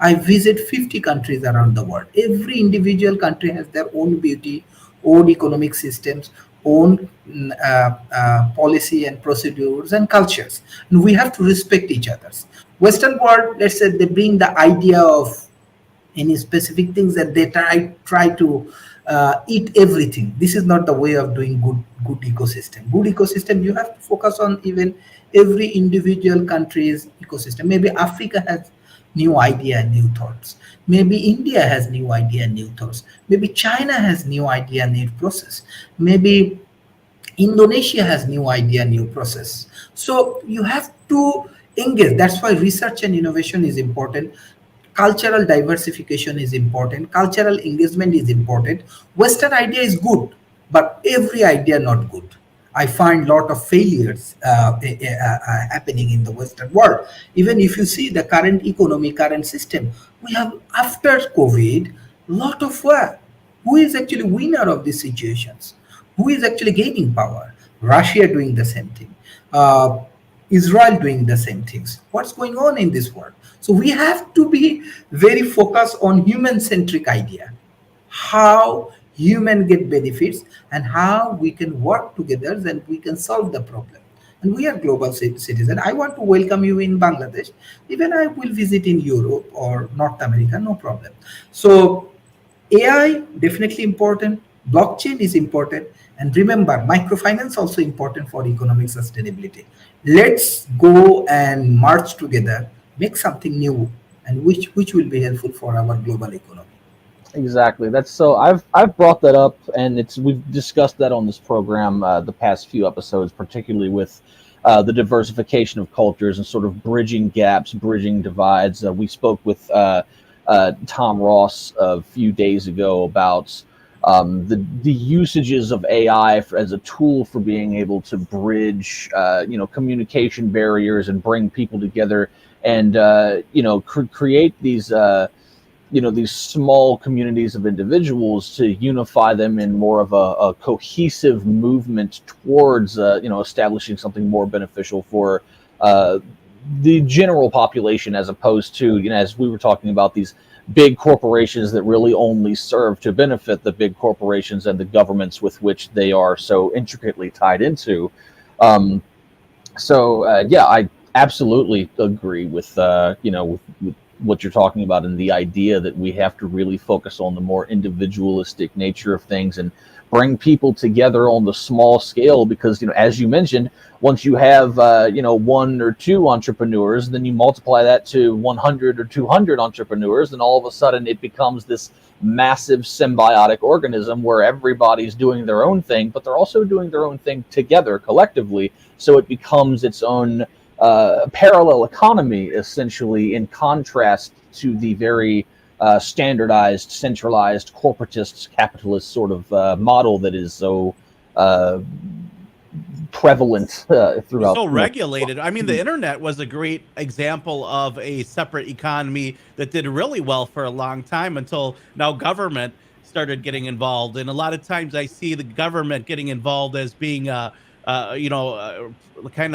I visit 50 countries around the world. Every individual country has their own beauty, own economic systems, own policy and procedures and cultures. And we have to respect each other's. Western world, let's say they bring the idea of any specific things that they try to eat everything. This is not the way of doing good ecosystem. Good ecosystem, you have to focus on even every individual country's ecosystem. Maybe Africa has new idea and new thoughts. Maybe India has new idea and new thoughts. Maybe China has new idea and new process. Maybe Indonesia has new idea, new process. So you have to engage. That's why research and innovation is important. Cultural diversification is important. Cultural engagement is important. Western idea is good, but every idea not good. I find lot of failures happening in the Western world. Even if you see the current economy, current system, we have after COVID, lot of work. Who is actually winner of these situations? Who is actually gaining power? Russia doing the same thing. Uh, Israel doing the same things. What's going on in this world? So we have to be very focused on human-centric idea, how human get benefits and how we can work together and we can solve the problem. And we are global citizen. I want to welcome you in Bangladesh. Even I will visit in Europe or North America, no problem. So AI definitely important. Blockchain is important. And remember, microfinance also important for economic sustainability. Let's go and march together, make something new, and which will be helpful for our global economy. Exactly. That's so. I've brought that up, and we've discussed that on this program the past few episodes, particularly with the diversification of cultures and sort of bridging gaps, bridging divides. We spoke with Tom Ross a few days ago about the usages of AI as a tool for being able to bridge communication barriers and bring people together and create these these small communities of individuals to unify them in more of a cohesive movement towards establishing something more beneficial for the general population, as opposed to, as we were talking about, these big corporations that really only serve to benefit the big corporations and the governments with which they are so intricately tied into. I absolutely agree with with what you're talking about, and the idea that we have to really focus on the more individualistic nature of things and bring people together on the small scale, because as you mentioned, once you have one or two entrepreneurs, then you multiply that to 100 or 200 entrepreneurs, and all of a sudden it becomes this massive symbiotic organism where everybody's doing their own thing, but they're also doing their own thing together collectively. So it becomes its own parallel economy, essentially, in contrast to the very standardized, centralized, corporatist, capitalist sort of model that is so prevalent throughout. So regulated. I mean, the internet was a great example of a separate economy that did really well for a long time, until now government started getting involved. And a lot of times I see the government getting involved as being, kind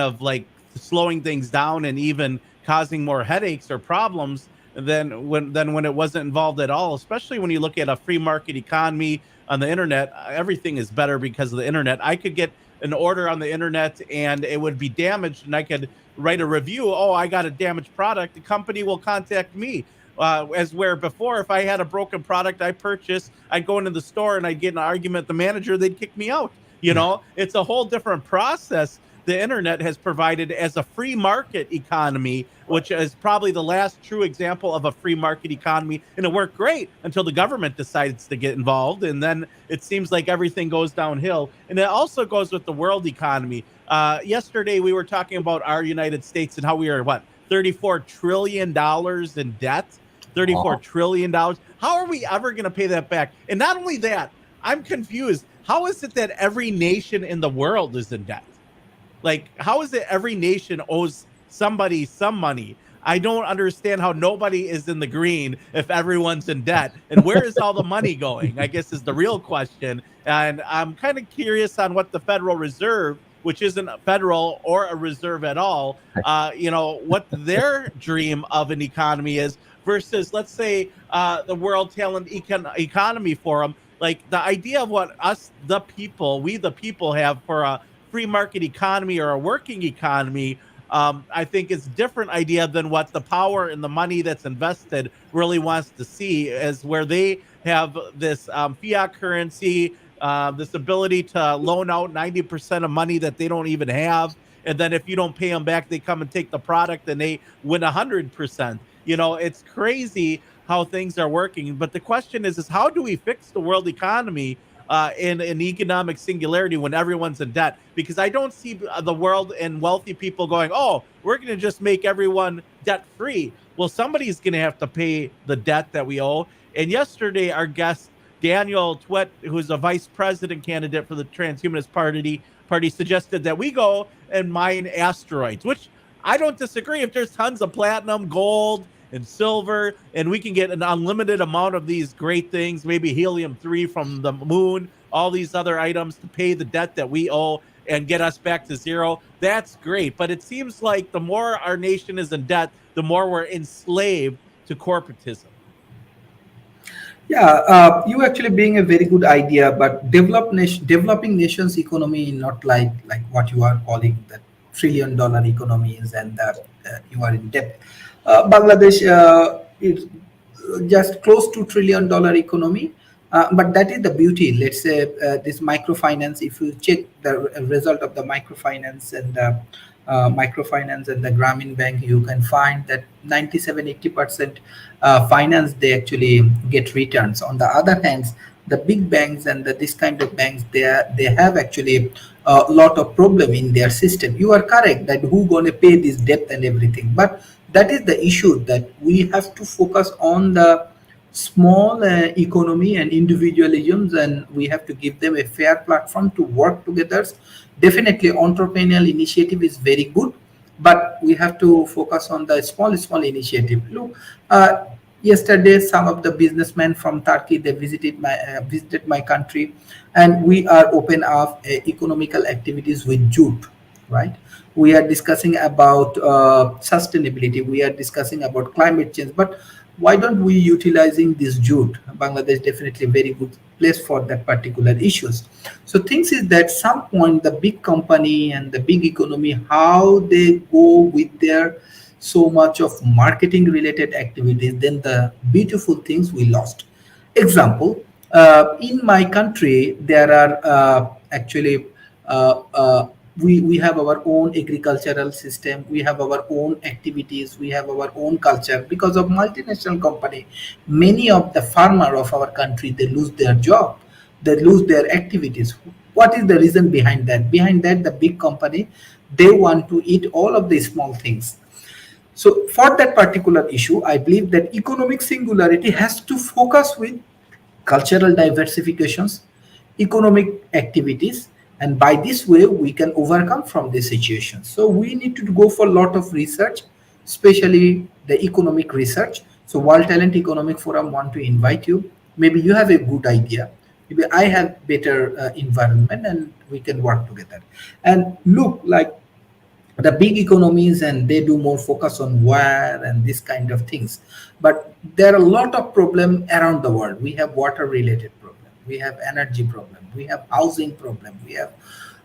of like slowing things down and even causing more headaches or problems than when it wasn't involved at all. Especially when you look at a free market economy on the internet, everything is better because of the internet. I could get an order on the internet and it would be damaged, and I could write a review. Oh, I got a damaged product. The company will contact me. As where before, if I had a broken product I purchased, I'd go into the store and I'd get an argument with the manager, they'd kick me out. It's a whole different process the internet has provided as a free market economy, which is probably the last true example of a free market economy. And it worked great until the government decides to get involved. And then it seems like everything goes downhill. And it also goes with the world economy. Yesterday, we were talking about our United States and how we are, what, $34 trillion in debt? $34 trillion. How are we ever going to pay that back? And not only that, I'm confused. How is it that every nation in the world is in debt? Like, how is it every nation owes somebody some money? I don't understand how nobody is in the green if everyone's in debt. And where is all the money going? I guess is the real question. And I'm kind of curious on what the Federal Reserve, which isn't federal or a reserve at all, what their dream of an economy is versus, let's say, the World Talent Economy Forum. Like the idea of what we the people have for a free market economy or a working economy, I think it's a different idea than what the power and the money that's invested really wants to see, as where they have this fiat currency, this ability to loan out 90% of money that they don't even have. And then if you don't pay them back, they come and take the product and they win 100%. It's crazy how things are working. But the question is how do we fix the world economy in an economic singularity when everyone's in debt? Because I don't see the world and wealthy people going, oh, we're going to just make everyone debt free. Well, somebody's going to have to pay the debt that we owe. And yesterday, our guest, Daniel Twit, who's a vice president candidate for the Transhumanist Party suggested that we go and mine asteroids, which I don't disagree. If there's tons of platinum, gold, and silver, and we can get an unlimited amount of these great things, maybe helium-3 from the moon, all these other items to pay the debt that we owe and get us back to zero, that's great. But it seems like the more our nation is in debt, the more we're enslaved to corporatism. Yeah, you actually being a very good idea, but developing nations economy not like what you are calling the $1 trillion economies and you are in debt. Bangladesh is just close to $1 trillion economy, but that is the beauty. Let's say this microfinance. If you check the result of the microfinance and the Grameen Bank, you can find that 97-80% finance they actually get returns. On the other hand, the big banks and this kind of banks, they have actually a lot of problem in their system. You are correct that who going to pay this debt and everything, but that is the issue, that we have to focus on the small economy and individualisms, and we have to give them a fair platform to work together. Definitely entrepreneurial initiative is very good, but we have to focus on the small initiative. Look, yesterday some of the businessmen from Turkey, they visited my country, and we are open up economical activities with jute, right? We are discussing about sustainability, we are discussing about climate change, but why don't we utilizing this jute? Bangladesh definitely very good place for that particular issues. So things is that some point the big company and the big economy, how they go with their so much of marketing related activities, then the beautiful things we lost. Example, in my country there are actually we have our own agricultural system, we have our own activities, we have our own culture. Because of multinational company, many of the farmer of our country, they lose their job, they lose their activities. What is the reason behind that? Behind that, the big company, they want to eat all of the small things. So for that particular issue, I believe that economic singularity has to focus with cultural diversifications, economic activities, and by this way we can overcome from this situation. So we need to go for a lot of research, especially the economic research. So World Talent Economic Forum want to invite you. Maybe you have a good idea, maybe I have better environment, and we can work together. And look, like the big economies, and they do more focus on war and this kind of things, but there are a lot of problem around the world. We have water related problem, we have energy problem, we have housing problem, we have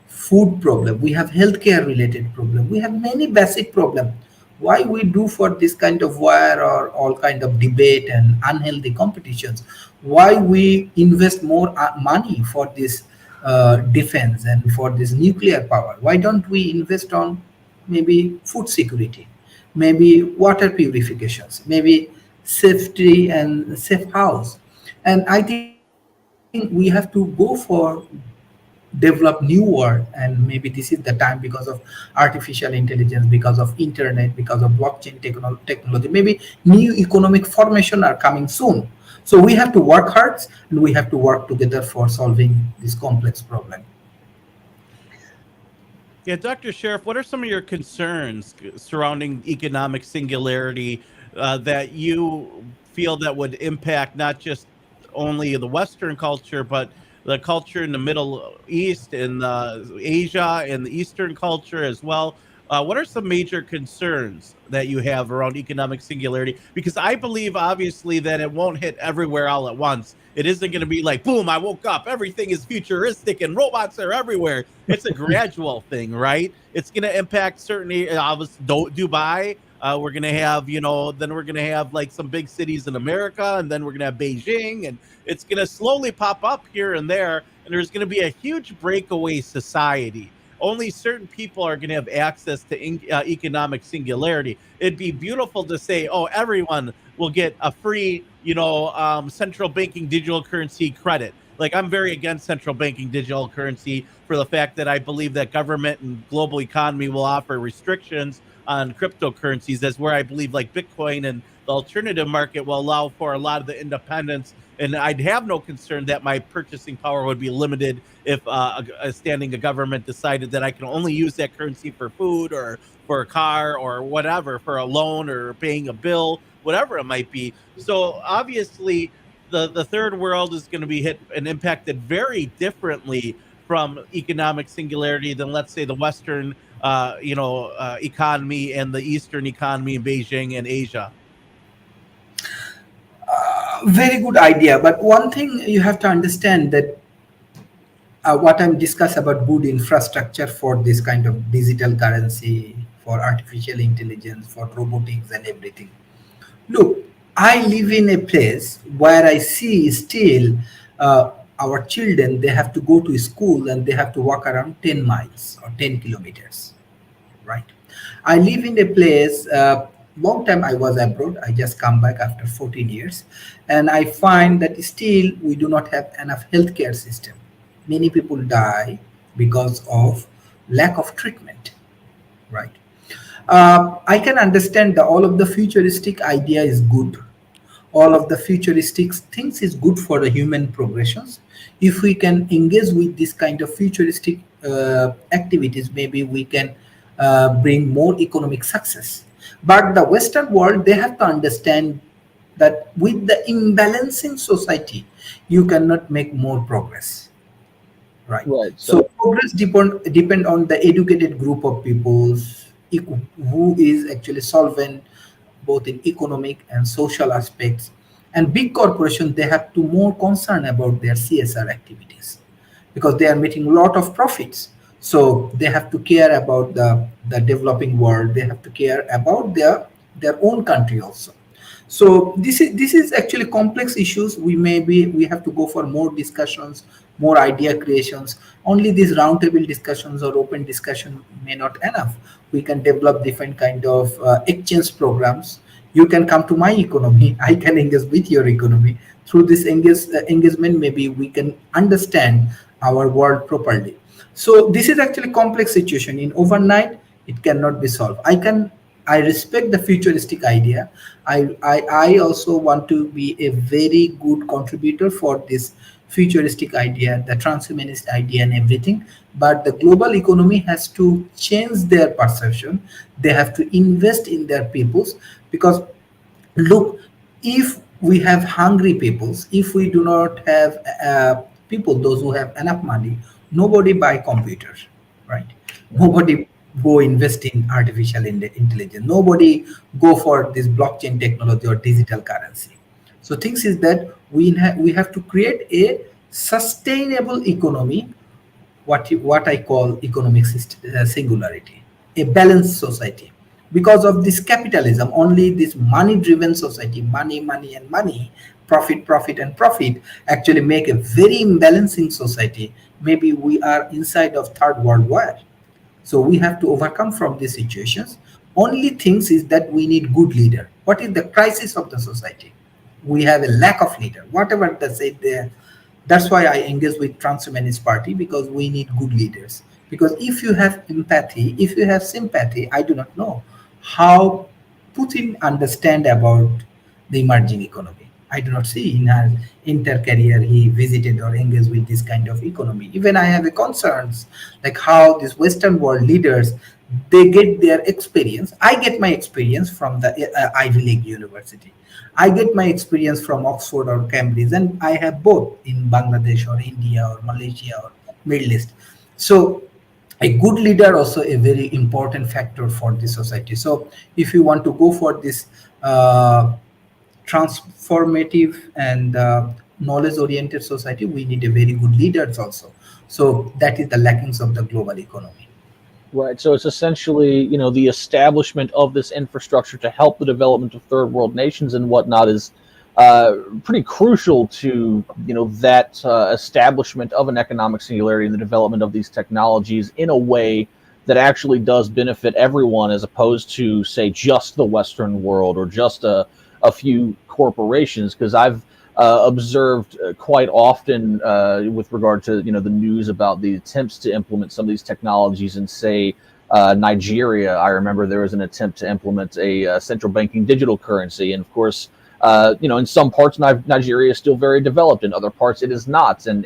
food problem, we have healthcare related problem, we have many basic problem. Why we do for this kind of war or all kind of debate and unhealthy competitions? Why we invest more money for this defense and for this nuclear power? Why don't we invest on maybe food security, maybe water purifications, maybe safety and safe house? And I think we have to go for develop new world, and maybe this is the time because of artificial intelligence, because of internet, because of blockchain technology, maybe new economic formation are coming soon. So we have to work hard, and we have to work together for solving this complex problem. Yeah, Dr. Sheriff, what are some of your concerns surrounding economic singularity that you feel that would impact not just only the Western culture, but the culture in the Middle East and Asia and the Eastern culture as well? What are some major concerns that you have around economic singularity? Because I believe, obviously, that it won't hit everywhere all at once. It isn't going to be like, boom, I woke up, everything is futuristic and robots are everywhere. It's a gradual thing, right? It's going to impact certainly Dubai. We're going to have, then we're going to have like some big cities in America, and then we're going to have Beijing, and it's going to slowly pop up here and there. And there's going to be a huge breakaway society. Only certain people are going to have access to economic singularity. It'd be beautiful to say, oh, everyone will get a free, central banking digital currency credit. Like, I'm very against central banking digital currency for the fact that I believe that government and global economy will offer restrictions on cryptocurrencies. That's where I believe like Bitcoin and the alternative market will allow for a lot of the independence. And I'd have no concern that my purchasing power would be limited if a government decided that I can only use that currency for food or for a car or whatever, for a loan or paying a bill, whatever it might be. So obviously, the third world is going to be hit and impacted very differently from economic singularity than, let's say, the Western, economy and the Eastern economy in Beijing and Asia. Very good idea, but one thing you have to understand that what I'm discuss about good infrastructure for this kind of digital currency, for artificial intelligence, for robotics and everything. Look, I live in a place where I see still our children, they have to go to school and they have to walk around 10 miles or 10 kilometers, right? I live in a place, long time I was abroad. I just come back after 14 years. And I find that still we do not have enough healthcare system. Many people die because of lack of treatment, right? I can understand that all of the futuristic idea is good. All of the futuristic things is good for the human progressions. If we can engage with this kind of futuristic activities, maybe we can bring more economic success. But the Western world, they have to understand that with the imbalancing society, you cannot make more progress, right? Right. So progress depend on the educated group of peoples who is actually solvent both in economic and social aspects. And big corporations, they have to more concern about their CSR activities because they are making a lot of profits. So they have to care about the developing world. They have to care about their own country also. So this is actually complex issues. We have to go for more discussions, more idea creations. Only these roundtable discussions or open discussion may not enough. We can develop different kind of exchange programs. You can come to my economy, I can engage with your economy. Through this engagement, maybe we can understand our world properly. So this is actually complex situation. In overnight, it cannot be solved. I respect the futuristic idea. I also want to be a very good contributor for this futuristic idea, the transhumanist idea and everything. But the global economy has to change their perception. They have to invest in their peoples because look, if we have hungry peoples, if we do not have people, those who have enough money, nobody buy computers, right? Nobody go invest in artificial intelligence. Nobody go for this blockchain technology or digital currency. So things is that we have to create a sustainable economy, what I call economic singularity, a balanced society. Because of this capitalism, only this money driven society, money, money, and money, profit, profit, and profit actually make a very imbalancing society. Maybe we are inside of third world war. So we have to overcome from these situations. Only things is that we need good leader. What is the crisis of the society? We have a lack of leader. Whatever they say there, that's why I engage with Transhumanist Party, because we need good leaders. Because if you have empathy, if you have sympathy, I do not know how Putin understand about the emerging economy. I do not see in her entire career he visited or engaged with this kind of economy. Even I have a concerns like how these Western world leaders they get their experience. I get my experience from the Ivy League university. I get my experience from Oxford or Cambridge, and I have both in Bangladesh or India or Malaysia or Middle East. So a good leader also a very important factor for the society. So if you want to go for this transformative and knowledge oriented society, we need a very good leaders also. So that is the lackings of the global economy. Right. So it's essentially, the establishment of this infrastructure to help the development of third world nations and whatnot is pretty crucial to, that establishment of an economic singularity and the development of these technologies in a way that actually does benefit everyone, as opposed to, say, just the Western world or just a few corporations. Because I've observed quite often with regard to the news about the attempts to implement some of these technologies in, say, Nigeria. I remember there was an attempt to implement a central banking digital currency, and of course, in some parts Nigeria is still very developed, in other parts it is not, and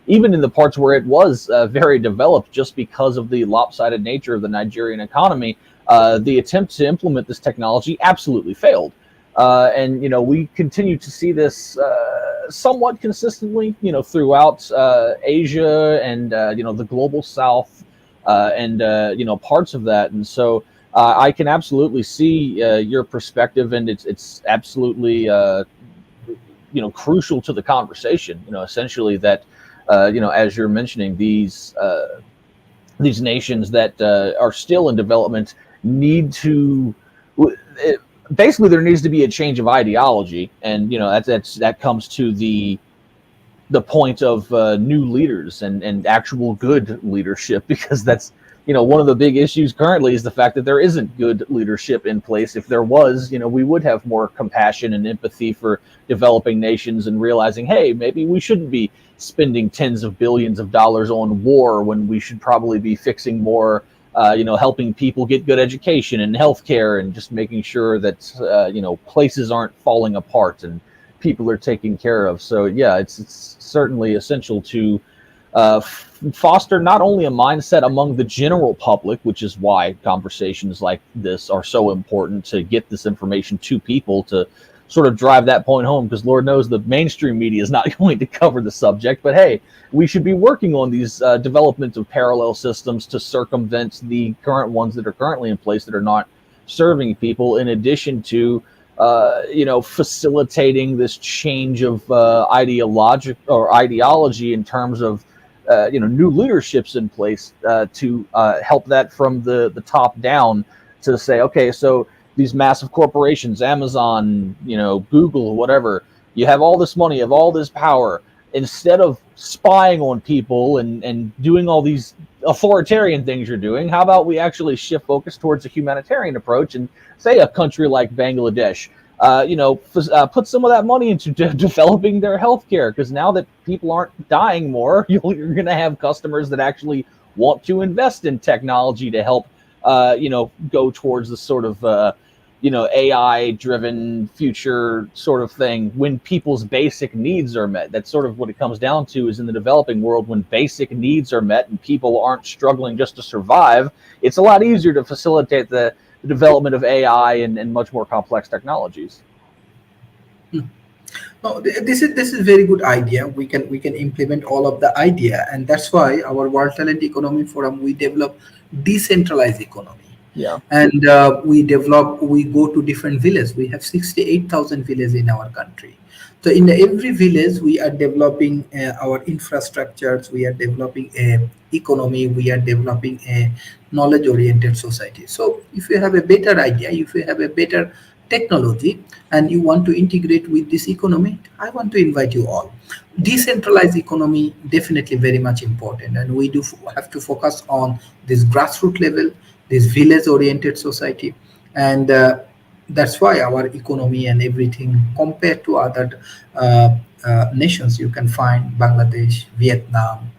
even in the parts where it was very developed, just because of the lopsided nature of the Nigerian economy, the attempt to implement this technology absolutely failed. And we continue to see this somewhat consistently, throughout Asia and the global South and parts of that. And so I can absolutely see your perspective, and it's absolutely crucial to the conversation. Essentially that as you're mentioning, these nations that are still in development need to. Basically, there needs to be a change of ideology, and that comes to the point of new leaders and actual good leadership, because that's one of the big issues currently is the fact that there isn't good leadership in place. If there was, we would have more compassion and empathy for developing nations and realizing, hey, maybe we shouldn't be spending tens of billions of dollars on war when we should probably be fixing more. Helping people get good education and healthcare, and just making sure that places aren't falling apart and people are taken care of. So yeah, it's certainly essential to foster not only a mindset among the general public, which is why conversations like this are so important, to get this information to people, to sort of drive that point home, because Lord knows the mainstream media is not going to cover the subject. But hey, we should be working on these development of parallel systems to circumvent the current ones that are currently in place that are not serving people, in addition to facilitating this change of ideology in terms of new leaderships in place to help that from the top down, to say, okay, so these massive corporations, Amazon, Google, whatever, you have all this money, you have all this power. Instead of spying on people and doing all these authoritarian things you're doing, how about we actually shift focus towards a humanitarian approach, and say a country like Bangladesh, put some of that money into developing their healthcare, because now that people aren't dying more, you're going to have customers that actually want to invest in technology to help, go towards the sort of AI-driven future sort of thing, when people's basic needs are met. That's sort of what it comes down to, is in the developing world, when basic needs are met and people aren't struggling just to survive, it's a lot easier to facilitate the development of AI and much more complex technologies. No, this is very good idea. We can implement all of the idea, and that's why our World Talent Economy Forum, we develop decentralized economy. Yeah. And we go to different villages. We have 68,000 villages in our country. So in every village, we are developing our infrastructures, we are developing a economy, we are developing a knowledge-oriented society. So if you have a better idea, if you have a better technology and you want to integrate with this economy, I want to invite you all. Decentralized economy definitely very much important, and we do have to focus on this grassroots level, this village oriented society, and that's why our economy and everything compared to other nations you can find Bangladesh, Vietnam,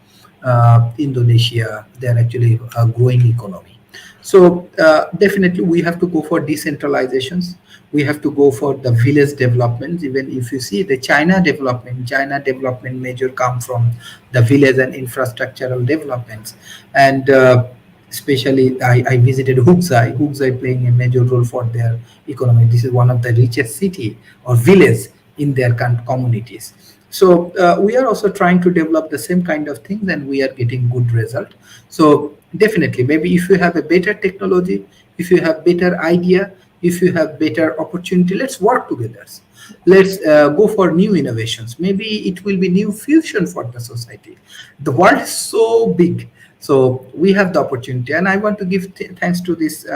Indonesia, they're actually a growing economy. So definitely we have to go for decentralizations. We have to go for the village developments. Even if you see the China development major come from the village and infrastructural developments. And especially I visited Hukzai. Hukzai playing a major role for their economy. This is one of the richest city or village in their communities. So we are also trying to develop the same kind of things, and we are getting good result. So definitely, maybe if you have a better technology, if you have better idea, if you have better opportunity, let's work together. Let's go for new innovations. Maybe it will be new fusion for the society. The world is so big, so we have the opportunity, and I want to give thanks to this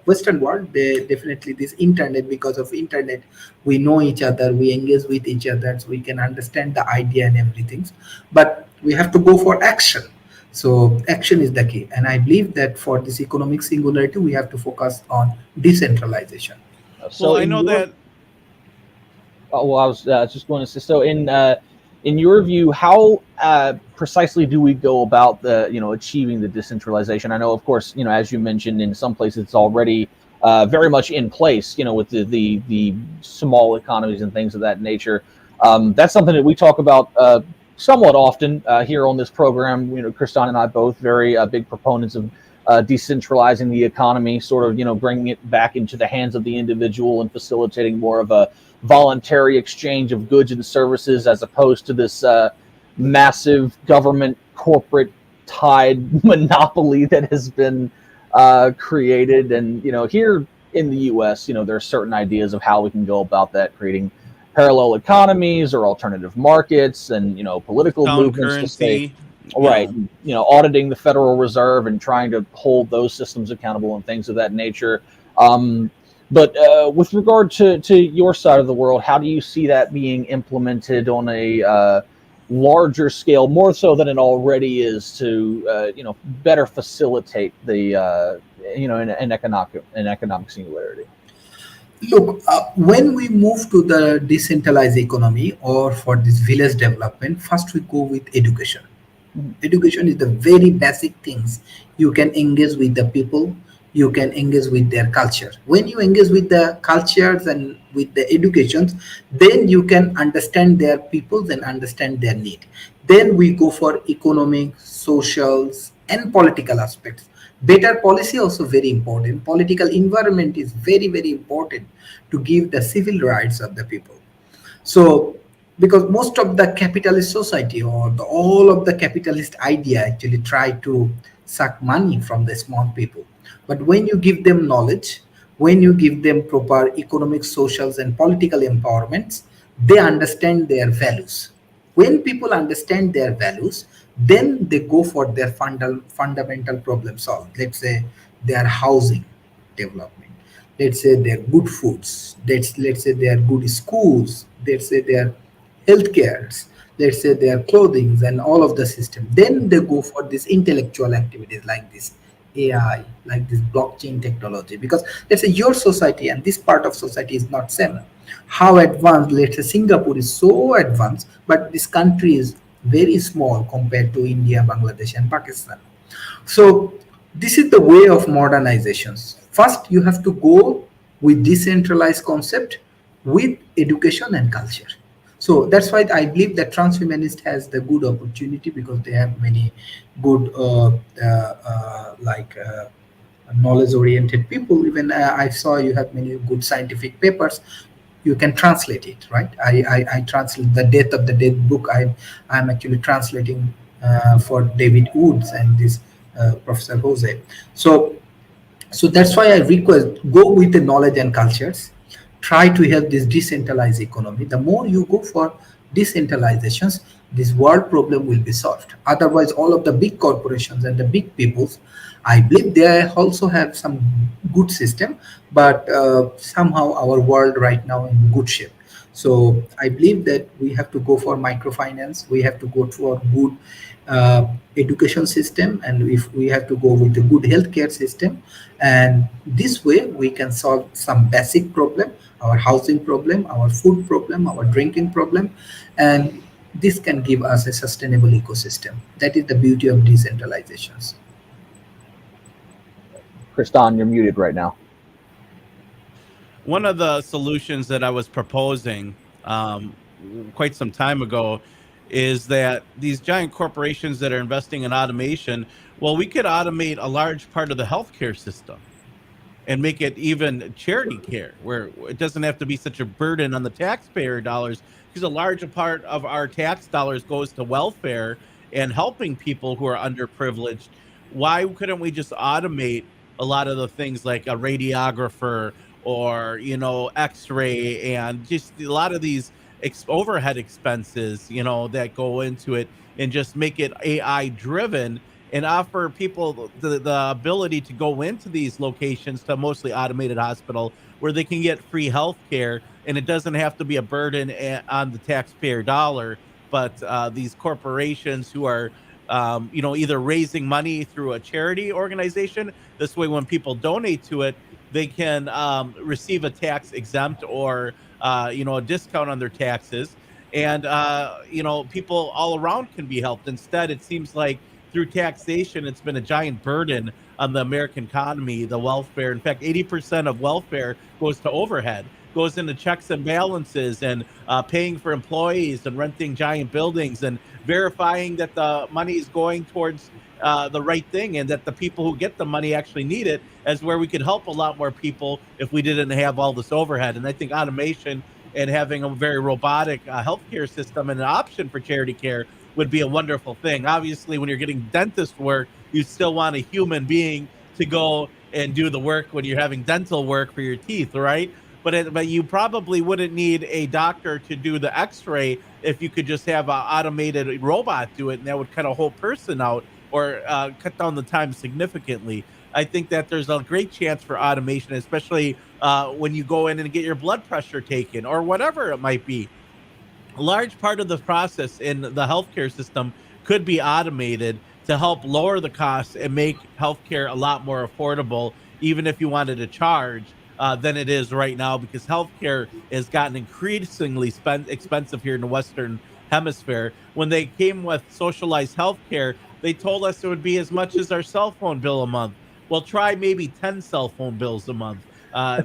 Western world. They definitely this internet, because of internet, we know each other, we engage with each other, so we can understand the idea and everything. But we have to go for action. So action is the key, and I believe that for this economic singularity, we have to focus on decentralization. So Well, I in know your that. well, I was just going to say, so in your view, how precisely do we go about the achieving the decentralization? I know, of course, as you mentioned, in some places it's already very much in place, with the small economies and things of that nature. That's something that we talk about somewhat often here on this program. Kristan and I both very big proponents of decentralizing the economy, sort of bringing it back into the hands of the individual and facilitating more of a voluntary exchange of goods and services, as opposed to this massive government corporate tied monopoly that has been created. And here in the U.S., there are certain ideas of how we can go about that, creating parallel economies or alternative markets, and political Sound movements to say, currency. right, auditing the Federal Reserve and trying to hold those systems accountable and things of that nature. But with regard to your side of the world, how do you see that being implemented on a larger scale, more so than it already is, to better facilitate the an economic singularity? Look, when we move to the decentralized economy or for this village development, first we go with education. Education is the very basic things. You can engage with the people, you can engage with their culture. When you engage with the cultures and with the educations, then you can understand their peoples and understand their need. Then we go for economic, socials, and political aspects. Better policy also very important. Political environment is very, very important to give the civil rights of the people. So, because most of the capitalist society or all of the capitalist idea actually try to suck money from the small people. But when you give them knowledge, when you give them proper economic, socials, and political empowerments, they understand their values. When people understand their values, then they go for their fundamental problem solve. Let's say their housing development, let's say their good foods, let's say their good schools, let's say their healthcares, let's say their clothing and all of the system. Then they go for these intellectual activities like this AI, like this blockchain technology. Because let's say your society and this part of society is not same. How advanced, let's say Singapore is so advanced, but this country is very small compared to India, Bangladesh, and Pakistan. So this is the way of modernizations. First, you have to go with decentralized concept with education and culture. So that's why I believe that transhumanist has the good opportunity, because they have many good knowledge-oriented people. Even I saw you have many good scientific papers. You can translate it, right? I translate the Death of the Dead book. I'm actually translating for David Woods and this Professor Jose. So that's why I request go with the knowledge and cultures. Try to help this decentralized economy. The more you go for decentralizations, this world problem will be solved. Otherwise, all of the big corporations and the big peoples, I believe they also have some good system, but somehow our world right now in good shape. So I believe that we have to go for microfinance. We have to go for good education system, and if we have to go with a good healthcare system, and this way we can solve some basic problem, our housing problem, our food problem, our drinking problem, and this can give us a sustainable ecosystem. That is the beauty of decentralizations. Kristan, you're muted right now. One of the solutions that I was proposing quite some time ago is that these giant corporations that are investing in automation, well, we could automate a large part of the healthcare system and make it even charity care where it doesn't have to be such a burden on the taxpayer dollars, because a large part of our tax dollars goes to welfare and helping people who are underprivileged. Why couldn't we just automate a lot of the things like a radiographer or x-ray, and just a lot of these overhead expenses that go into it, and just make it AI driven and offer people the ability to go into these locations, to mostly automated hospital, where they can get free health care, and it doesn't have to be a burden on the taxpayer dollar, but these corporations who are either raising money through a charity organization. This way, when people donate to it, they can receive a tax exempt or a discount on their taxes, and people all around can be helped. Instead, it seems like through taxation, it's been a giant burden on the American economy, the welfare. In fact, 80% of welfare goes to overhead, goes into checks and balances, and paying for employees and renting giant buildings and verifying that the money is going towards the right thing, and that the people who get the money actually need it, as where we could help a lot more people if we didn't have all this overhead. And I think automation and having a very robotic healthcare system and an option for charity care would be a wonderful thing. Obviously, when you're getting dentist work, you still want a human being to go and do the work when you're having dental work for your teeth, right? But you probably wouldn't need a doctor to do the X-ray if you could just have an automated robot do it, and that would cut a whole person out, or cut down the time significantly. I think that there's a great chance for automation, especially when you go in and get your blood pressure taken or whatever it might be. A large part of the process in the healthcare system could be automated to help lower the costs and make healthcare a lot more affordable, even if you wanted to charge than it is right now, because healthcare has gotten increasingly expensive here in the Western Hemisphere. When they came with socialized healthcare, they told us it would be as much as our cell phone bill a month. Well, try maybe 10 cell phone bills a month.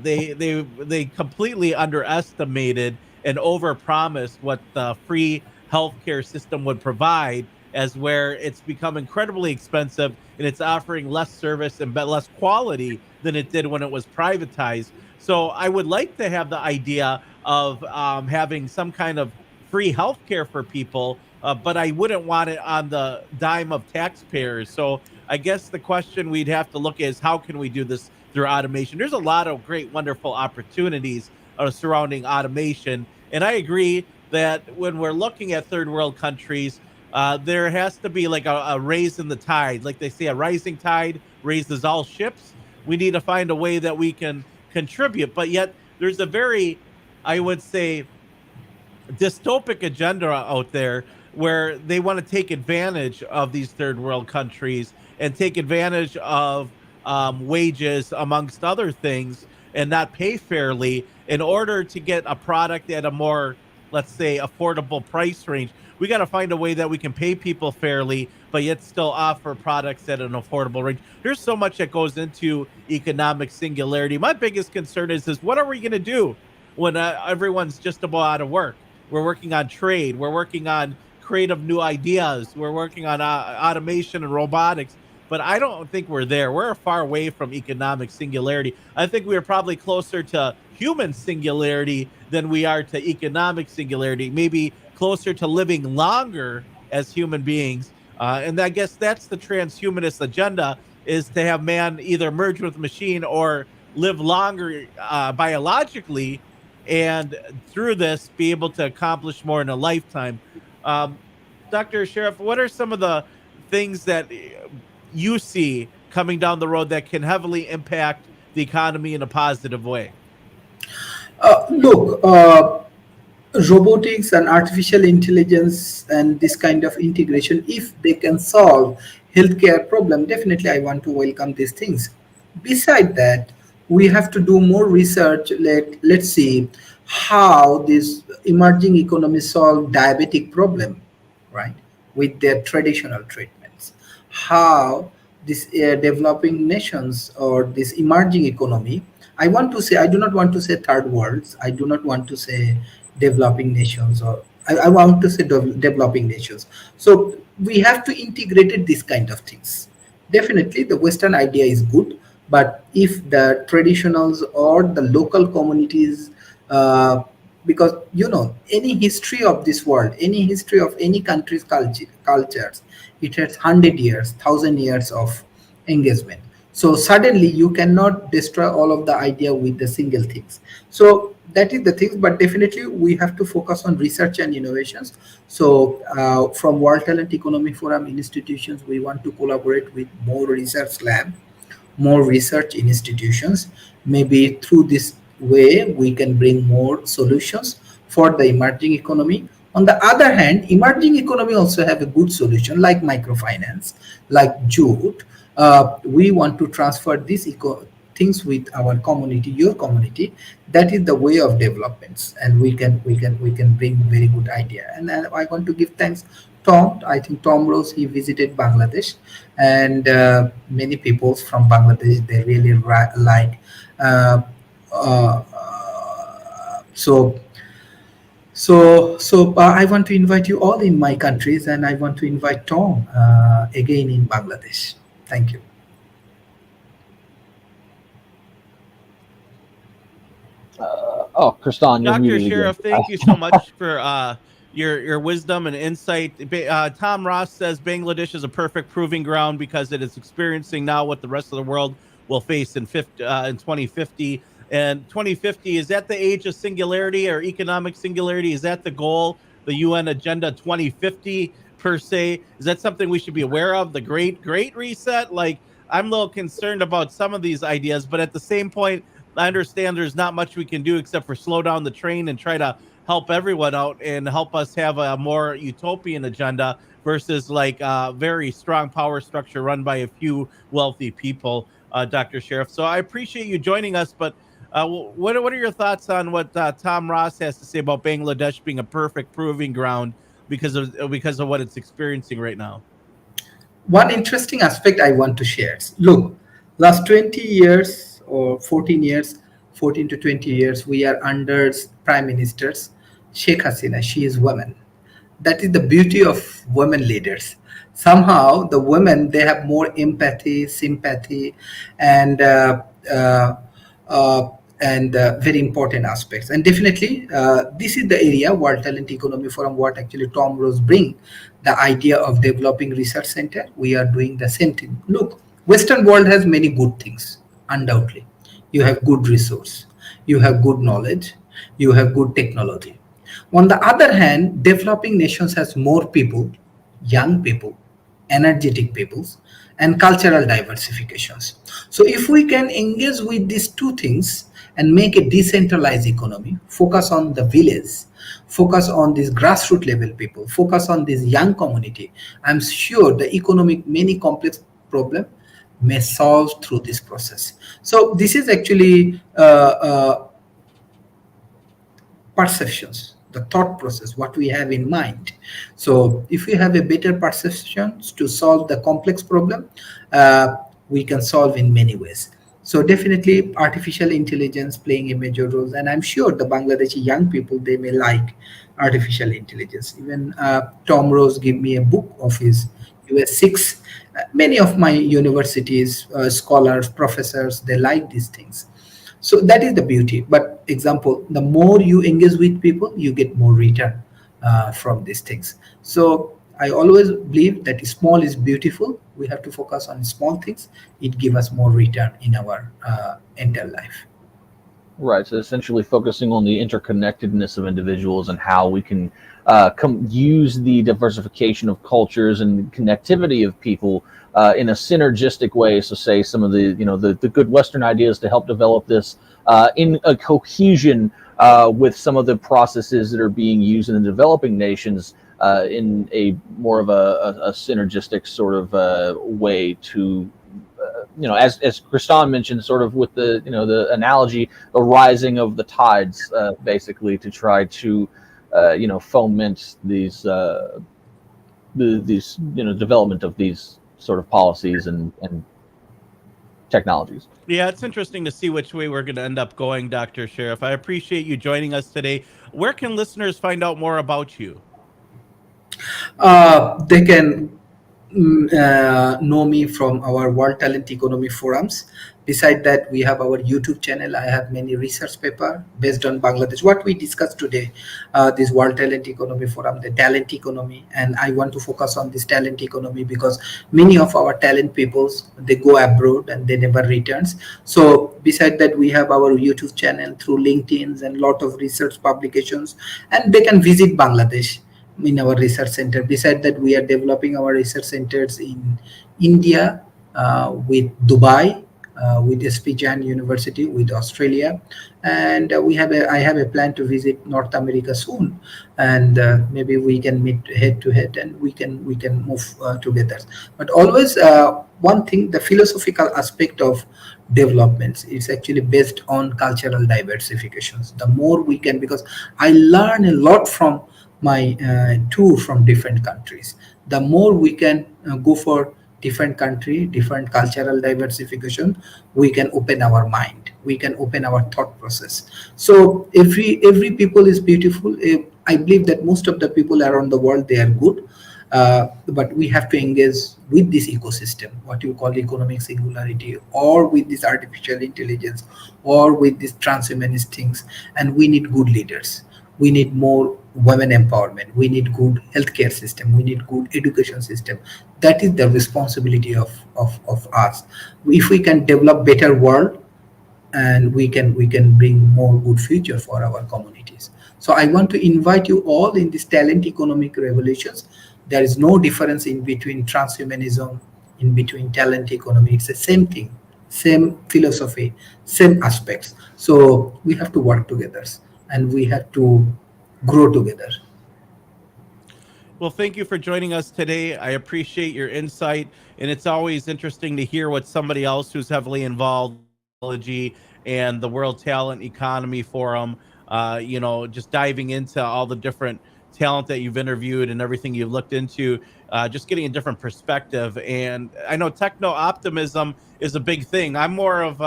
They completely underestimated and overpromised what the free healthcare system would provide, as where it's become incredibly expensive, and it's offering less service and less quality than it did when it was privatized. So I would like to have the idea of having some kind of free healthcare for people, but I wouldn't want it on the dime of taxpayers. So I guess the question we'd have to look at is, how can we do this through automation? There's a lot of great, wonderful opportunities surrounding automation. And I agree that when we're looking at third world countries, there has to be like a raise in the tide. Like they say, a rising tide raises all ships. We need to find a way that we can contribute. But yet, there's a very, I would say, dystopic agenda out there where they want to take advantage of these third world countries and take advantage of wages, amongst other things, and not pay fairly in order to get a product at a more, let's say, affordable price range. We got to find a way that we can pay people fairly, but yet still offer products at an affordable range. There's so much that goes into economic singularity. My biggest concern is what are we going to do when everyone's just about out of work? We're working on trade. We're working on creative new ideas. We're working on automation and robotics. But I don't think we're there. We're far away from economic singularity. I think we're probably closer to human singularity than we are to economic singularity, maybe closer to living longer as human beings. And I guess that's the transhumanist agenda, is to have man either merge with machine or live longer biologically, and through this be able to accomplish more in a lifetime. Um, Dr. Sheriff, what are some of the things that you see coming down the road that can heavily impact the economy in a positive way? Look, robotics and artificial intelligence and this kind of integration, if they can solve healthcare problem, definitely I want to welcome these things. Beside that, we have to do more research. Let's see how these emerging economies solve diabetic problem, right, with their traditional treatments. How these developing nations or this emerging economy, I want to say, I do not want to say third worlds, I do not want to say developing nations, or I want to say developing nations. So we have to integrate this kind of things. Definitely the Western idea is good, but if the traditionals or the local communities, uh, because any history of this world, any history of any country's cultures, it has 100 years, 1,000 years of engagement. So suddenly you cannot destroy all of the idea with the single things. So that is the thing, but definitely we have to focus on research and innovations. So from World Talent Economy Forum institutions, we want to collaborate with more research lab, more research institutions. Maybe through this way, we can bring more solutions for the emerging economy. On the other hand, emerging economy also have a good solution like microfinance, like jute. We want to transfer these things with our community, your community. That is the way of developments, and we can bring very good idea. And I want to give thanks Tom. I think Tom Rose, he visited Bangladesh, and many people from Bangladesh, they really like. Uh, uh, so I want to invite you all in my countries, and I want to invite Tom again in Bangladesh. Thank you. Oh, Kristan, you're Dr. muted again. Sheriff, thank you so much for your wisdom and insight. Tom Ross says Bangladesh is a perfect proving ground because it is experiencing now what the rest of the world will face in 2050. And 2050, is that the age of singularity or economic singularity? Is that the goal? The UN Agenda 2050 per se? Is that something we should be aware of? The Great Reset? Like, I'm a little concerned about some of these ideas, but at the same point, I understand there's not much we can do except for slow down the train and try to help everyone out and help us have a more utopian agenda versus like a very strong power structure run by a few wealthy people, Dr. Sheriff. So I appreciate you joining us, but what are your thoughts on what Tom Ross has to say about Bangladesh being a perfect proving ground because of what it's experiencing right now? One interesting aspect I want to share. Look, last 20 years or 14 years, 14 to 20 years, we are under prime ministers. Sheikh Hasina, she is woman. That is the beauty of women leaders. Somehow the women, they have more empathy, sympathy, and uh, uh, very important aspects. And definitely, this is the area World Talent Economy Forum, what actually Tom Rose bring, the idea of developing research center. We are doing the same thing. Look, Western world has many good things, undoubtedly. You have good resource, you have good knowledge, you have good technology. On the other hand, developing nations has more people, young people, energetic peoples, and cultural diversifications. So if we can engage with these two things and make a decentralized economy, focus on the village, focus on these grassroots level people, focus on this young community, I'm sure the economic many complex problem may solve through this process. So this is actually perceptions, the thought process, what we have in mind. So if we have a better perceptions to solve the complex problem, we can solve in many ways. So definitely artificial intelligence playing a major role, and I'm sure the Bangladeshi young people, they may like artificial intelligence. Even Tom Rose gave me a book of his US 6. Many of my universities, scholars, professors, they like these things. So that is the beauty. But example, the more you engage with people, you get more return from these things. So I always believe that small is beautiful. We have to focus on small things. It gives us more return in our entire life. Right. So essentially focusing on the interconnectedness of individuals and how we can use the diversification of cultures and connectivity of people in a synergistic way. So say some of the, the good Western ideas to help develop this in a cohesion with some of the processes that are being used in the developing nations in a more of a synergistic sort of way to as Kristan mentioned, sort of with the the analogy, the rising of the tides, basically to try to foment these development of these sort of policies and technologies. Yeah, it's interesting to see which way we're going to end up going, Dr. Sheriff. I appreciate you joining us today. Where can listeners find out more about you? They can know me from our World Talent Economy forums. Beside that, we have our YouTube channel. I have many research paper based on Bangladesh. What we discussed today, this World Talent Economy Forum, the talent economy, and I want to focus on this talent economy because many of our talent peoples, they go abroad and they never returns. So beside that, we have our YouTube channel through LinkedIn and lot of research publications, and they can visit Bangladesh in our research center. Beside that, we are developing our research centers in India, with Dubai, with SP Jain University, with Australia, and I have a plan to visit North America soon, and maybe we can meet head to head and we can move together. But always one thing, the philosophical aspect of developments is actually based on cultural diversifications. The more we can, because I learn a lot from my tour from different countries. The more we can go for different country, different cultural diversification, we can open our mind, we can open our thought process. So every people is beautiful. I believe that most of the people around the world, they are good, but we have to engage with this ecosystem, what you call economic singularity, or with this artificial intelligence, or with these transhumanist things. And we need good leaders, we need more women empowerment, we need good healthcare system, we need good education system. That is the responsibility of us. If we can develop better world, and we can bring more good future for our communities. So I want to invite you all in this talent economic revolutions. There is no difference in between transhumanism, in between talent economy. It's the same thing, same philosophy, same aspects. So we have to work together, and we have to grow together. Well, thank you for joining us today. I appreciate your insight, and it's always interesting to hear what somebody else who's heavily involved in technology and the World Talent Economy Forum, just diving into all the different talent that you've interviewed and everything you've looked into, just getting a different perspective. And I know techno optimism is a big thing. I'm more of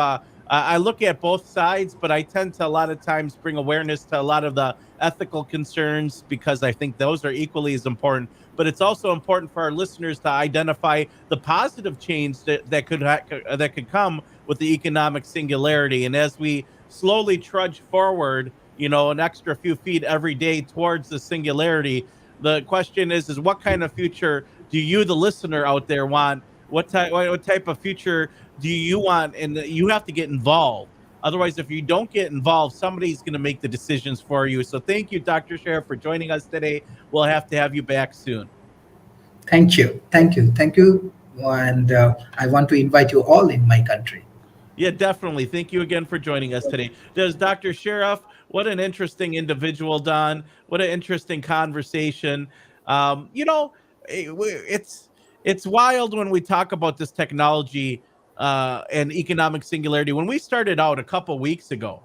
I look at both sides, but I tend to a lot of times bring awareness to a lot of the ethical concerns because I think those are equally as important. But it's also important for our listeners to identify the positive change that could come with the economic singularity. And as we slowly trudge forward, an extra few feet every day towards the singularity, the question is what kind of future do you, the listener out there, want? What type of future do you want? And you have to get involved. Otherwise, if you don't get involved, somebody's going to make the decisions for you. So thank you, Dr. Sheriff, for joining us today. We'll have to have you back soon. Thank you, thank you, thank you. And I want to invite you all in my country. Yeah, definitely. Thank you again for joining us today. Does Dr. Sheriff, what an interesting individual, Don. What an interesting conversation. Um, you know, it's wild when we talk about this technology and economic singularity. When we started out a couple weeks ago,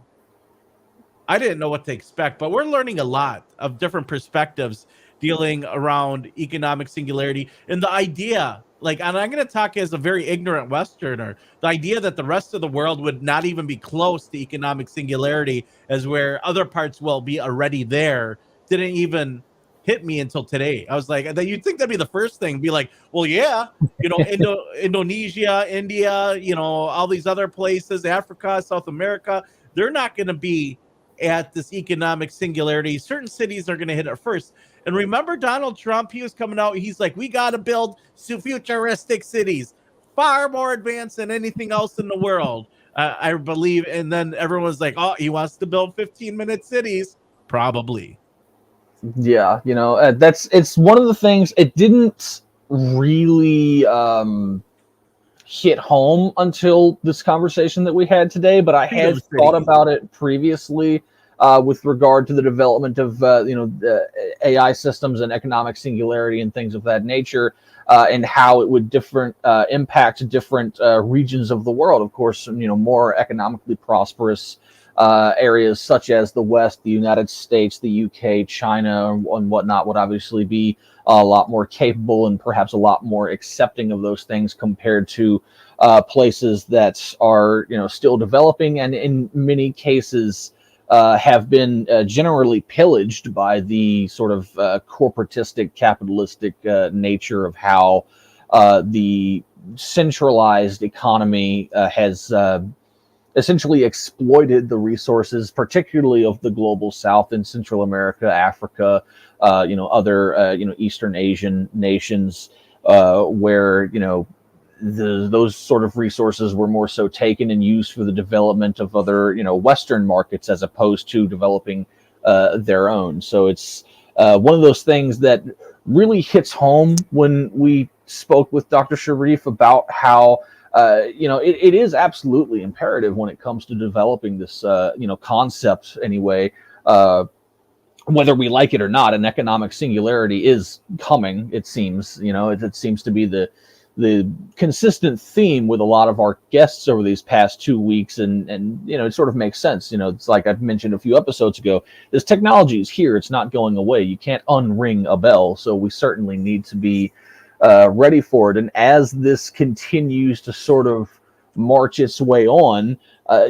I didn't know what to expect, but we're learning a lot of different perspectives dealing around economic singularity and the idea. Like, and I'm going to talk as a very ignorant Westerner. The idea that the rest of the world would not even be close to economic singularity, as where other parts will be already there, didn't even hit me until today. I was like, you'd think that'd be the first thing, be like, well, yeah, Indonesia, India, all these other places, Africa, South America, they're not going to be at this economic singularity. Certain cities are going to hit it first. And remember Donald Trump, he was coming out, he's like, we got to build futuristic cities, far more advanced than anything else in the world. I believe. And then everyone's like, oh, he wants to build 15-minute cities. Probably. Yeah, it's one of the things. It didn't really hit home until this conversation that we had today, but I had Freedom thought City. about it previously with regard to the development of the AI systems and economic singularity and things of that nature, and how it would impact different regions of the world. Of course, more economically prosperous areas such as the West, the United States, the UK, China, and whatnot would obviously be a lot more capable and perhaps a lot more accepting of those things compared to places that are still developing and in many cases have been generally pillaged by the sort of corporatistic capitalistic nature of how the centralized economy has essentially exploited the resources, particularly of the global South and Central America, Africa, other Eastern Asian nations, where those sort of resources were more so taken and used for the development of other Western markets as opposed to developing their own. So it's one of those things that really hits home when we spoke with Dr. Sharif about how it is absolutely imperative when it comes to developing this, concept anyway, whether we like it or not. An economic singularity is coming. It seems, it seems to be the consistent theme with a lot of our guests over these past 2 weeks, and it sort of makes sense. It's like I've mentioned a few episodes ago. This technology is here; it's not going away. You can't unring a bell, so we certainly need to be ready for it. And as this continues to sort of march its way on,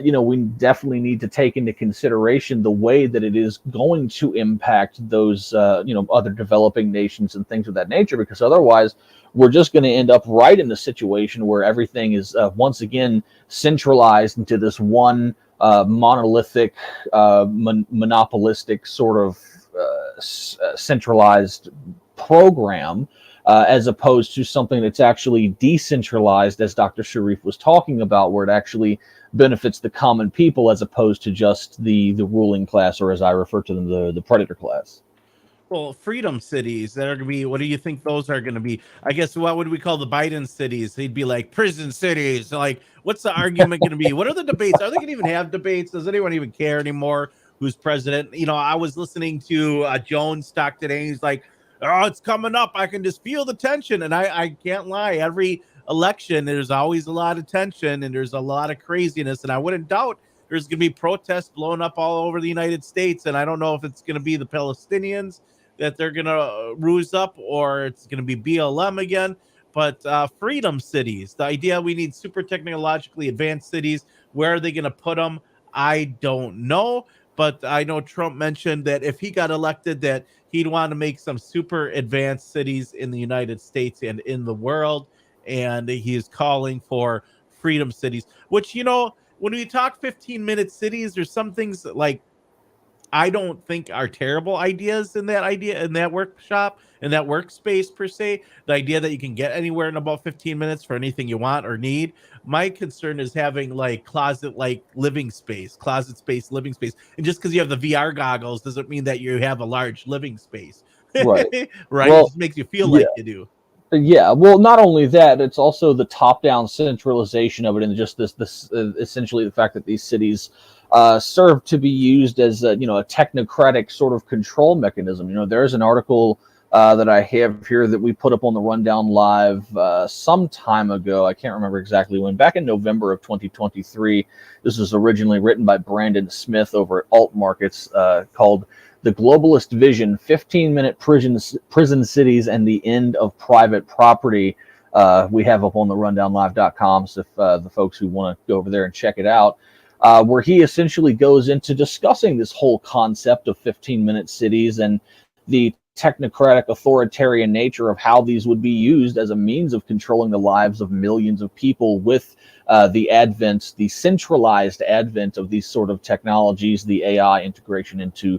we definitely need to take into consideration the way that it is going to impact those, other developing nations and things of that nature, because otherwise we're just going to end up right in the situation where everything is once again centralized into this one monolithic, monopolistic sort of centralized program, as opposed to something that's actually decentralized, as Dr. Sharif was talking about, where it actually benefits the common people as opposed to just the ruling class, or as I refer to them, the predator class. Well, freedom cities that are going to be, what do you think those are going to be? I guess what would we call the Biden cities? They'd be like prison cities. Like, what's the argument going to be? What are the debates? Are they going to even have debates? Does anyone even care anymore who's president? I was listening to Jones talk today. And he's like, oh, it's coming up. I can just feel the tension. And I can't lie. Every election, there's always a lot of tension and there's a lot of craziness. And I wouldn't doubt there's going to be protests blowing up all over the United States. And I don't know if it's going to be the Palestinians that they're going to ruse up, or it's going to be BLM again. But freedom cities, the idea we need super technologically advanced cities, where are they going to put them? I don't know. But I know Trump mentioned that if he got elected, that he'd want to make some super advanced cities in the United States and in the world. And he is calling for freedom cities, which, when we talk 15-minute cities, there's some things like I don't think are terrible ideas in that workshop, in that workspace per se. The idea that you can get anywhere in about 15 minutes for anything you want or need. My concern is having like closet like living space, closet space, living space. And just because you have the VR goggles doesn't mean that you have a large living space. Right. Right? It Well, just makes you feel yeah. like you do. Yeah, well, not only that, it's also the top-down centralization of it, and just this essentially the fact that these cities serve to be used as a technocratic sort of control mechanism. There's an article that I have here that we put up on the Rundown Live some time ago. I can't remember exactly when. Back in November of 2023. This was originally written by Brandon Smith over at Alt Markets, called "The Globalist Vision: 15-Minute Prison Cities and the End of Private Property." We have up on the rundownlive.com, so if the folks who want to go over there and check it out, where he essentially goes into discussing this whole concept of 15-minute cities and the technocratic authoritarian nature of how these would be used as a means of controlling the lives of millions of people with the centralized advent of these sort of technologies, the AI integration into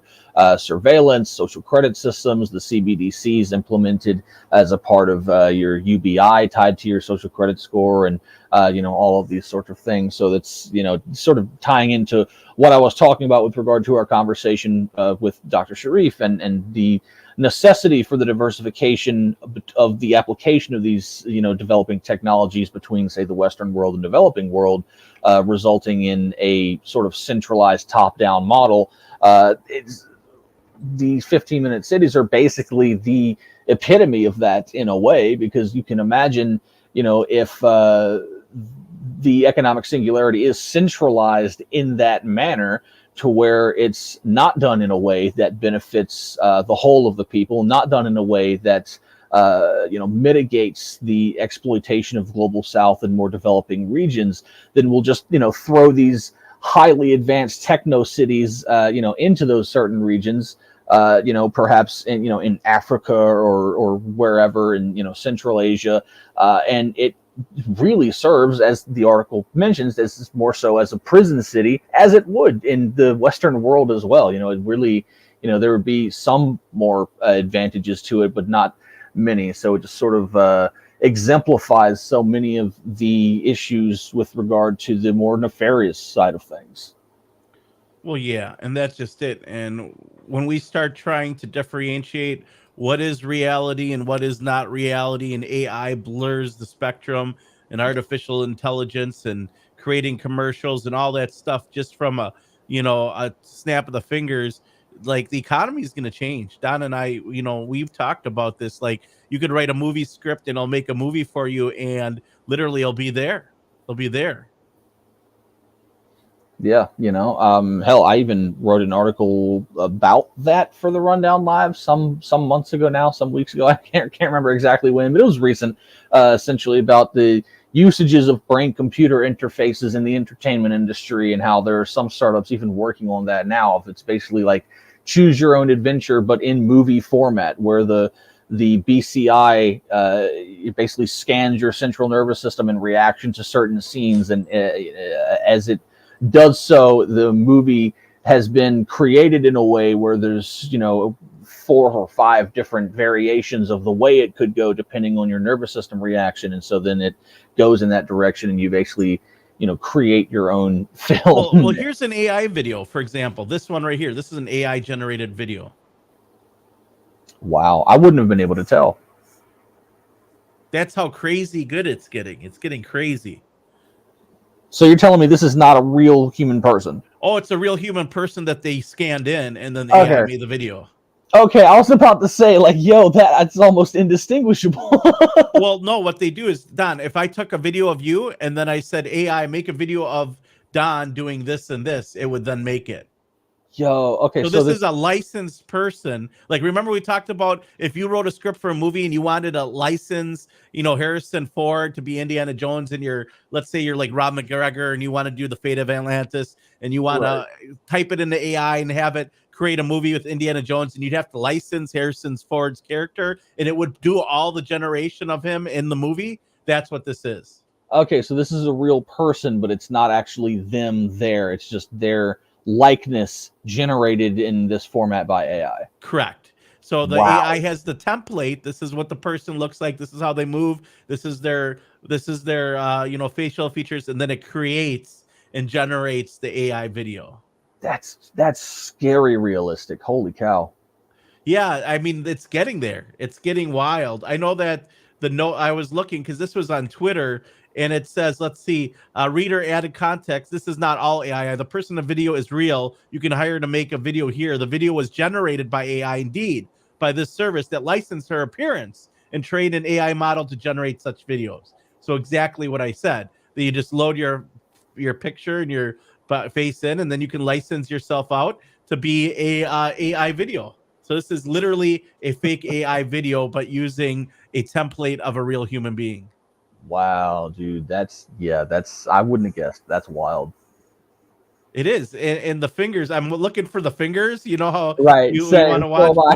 surveillance, social credit systems, the CBDCs implemented as a part of your UBI tied to your social credit score, and all of these sorts of things. So that's sort of tying into what I was talking about with regard to our conversation with Dr. Sharif and the necessity for the diversification of the application of these developing technologies between, say, the Western world and developing world, resulting in a sort of centralized top-down model. These 15-minute cities are basically the epitome of that in a way, because you can imagine if the economic singularity is centralized in that manner, to where it's not done in a way that benefits the whole of the people, not done in a way that mitigates the exploitation of global South and more developing regions, then we'll just throw these highly advanced techno cities into those certain regions, perhaps in Africa or wherever in Central Asia, and it really serves, as the article mentions, as more so as a prison city, as it would in the Western world as well. It really, there would be some more advantages to it, but not many. So it just sort of exemplifies so many of the issues with regard to the more nefarious side of things. Well, yeah, and that's just it. And when we start trying to differentiate what is reality and what is not reality, and AI blurs the spectrum, and artificial intelligence and creating commercials and all that stuff just from a snap of the fingers, like the economy is going to change. Don and I, we've talked about this. Like, you could write a movie script and it'll make a movie for you, and literally it'll be there. It'll be there. Yeah, hell, I even wrote an article about that for the Rundown Live some months ago now, some weeks ago. I can't remember exactly when, but it was recent. Essentially about the usages of brain-computer interfaces in the entertainment industry, and how there are some startups even working on that now. If it's basically like choose your own adventure, but in movie format, where the BCI it basically scans your central nervous system in reaction to certain scenes, and as it does so, the movie has been created in a way where there's 4 or 5 different variations of the way it could go depending on your nervous system reaction, and so then it goes in that direction, and you basically create your own film. Well, here's an AI video, for example. This one right here. This is an AI generated video. Wow, I wouldn't have been able to tell. That's how crazy good it's getting. It's getting crazy. So you're telling me this is not a real human person? Oh, it's a real human person that they scanned in, and then the AI made the video. Okay, I was about to say, that's almost indistinguishable. Well, no, what they do is, Don, if I took a video of you and then I said, AI, make a video of Don doing this and this, it would then make it. Yo, okay. So this is a licensed person. Like, remember we talked about if you wrote a script for a movie and you wanted a license, Harrison Ford to be Indiana Jones, and let's say you're like Rob McGregor and you want to do the Fate of Atlantis, and you want to type it into AI and have it create a movie with Indiana Jones, and you'd have to license Harrison Ford's character, and it would do all the generation of him in the movie. That's what this is. Okay, so this is a real person, but it's not actually them there. It's just their likeness generated in this format by AI. Correct. So the AI has the template. This is what the person looks like. This is how they move. This is their facial features, and then it creates and generates the AI video. That's scary realistic. Holy cow. Yeah, I mean, it's getting there. It's getting wild. I know that I was looking because this was on Twitter, and it says, let's see, reader added context. This is not all AI. The person in the video is real. You can hire to make a video here. The video was generated by AI, indeed, by this service that licensed her appearance and trained an AI model to generate such videos. So exactly what I said, that you just load your picture and your face in, and then you can license yourself out to be a AI video. So this is literally a fake AI video, but using a template of a real human being. Wow, dude. I wouldn't have guessed. That's wild. It is, and the fingers. I'm looking for the fingers. You know how Right. you want Say to so watch am I.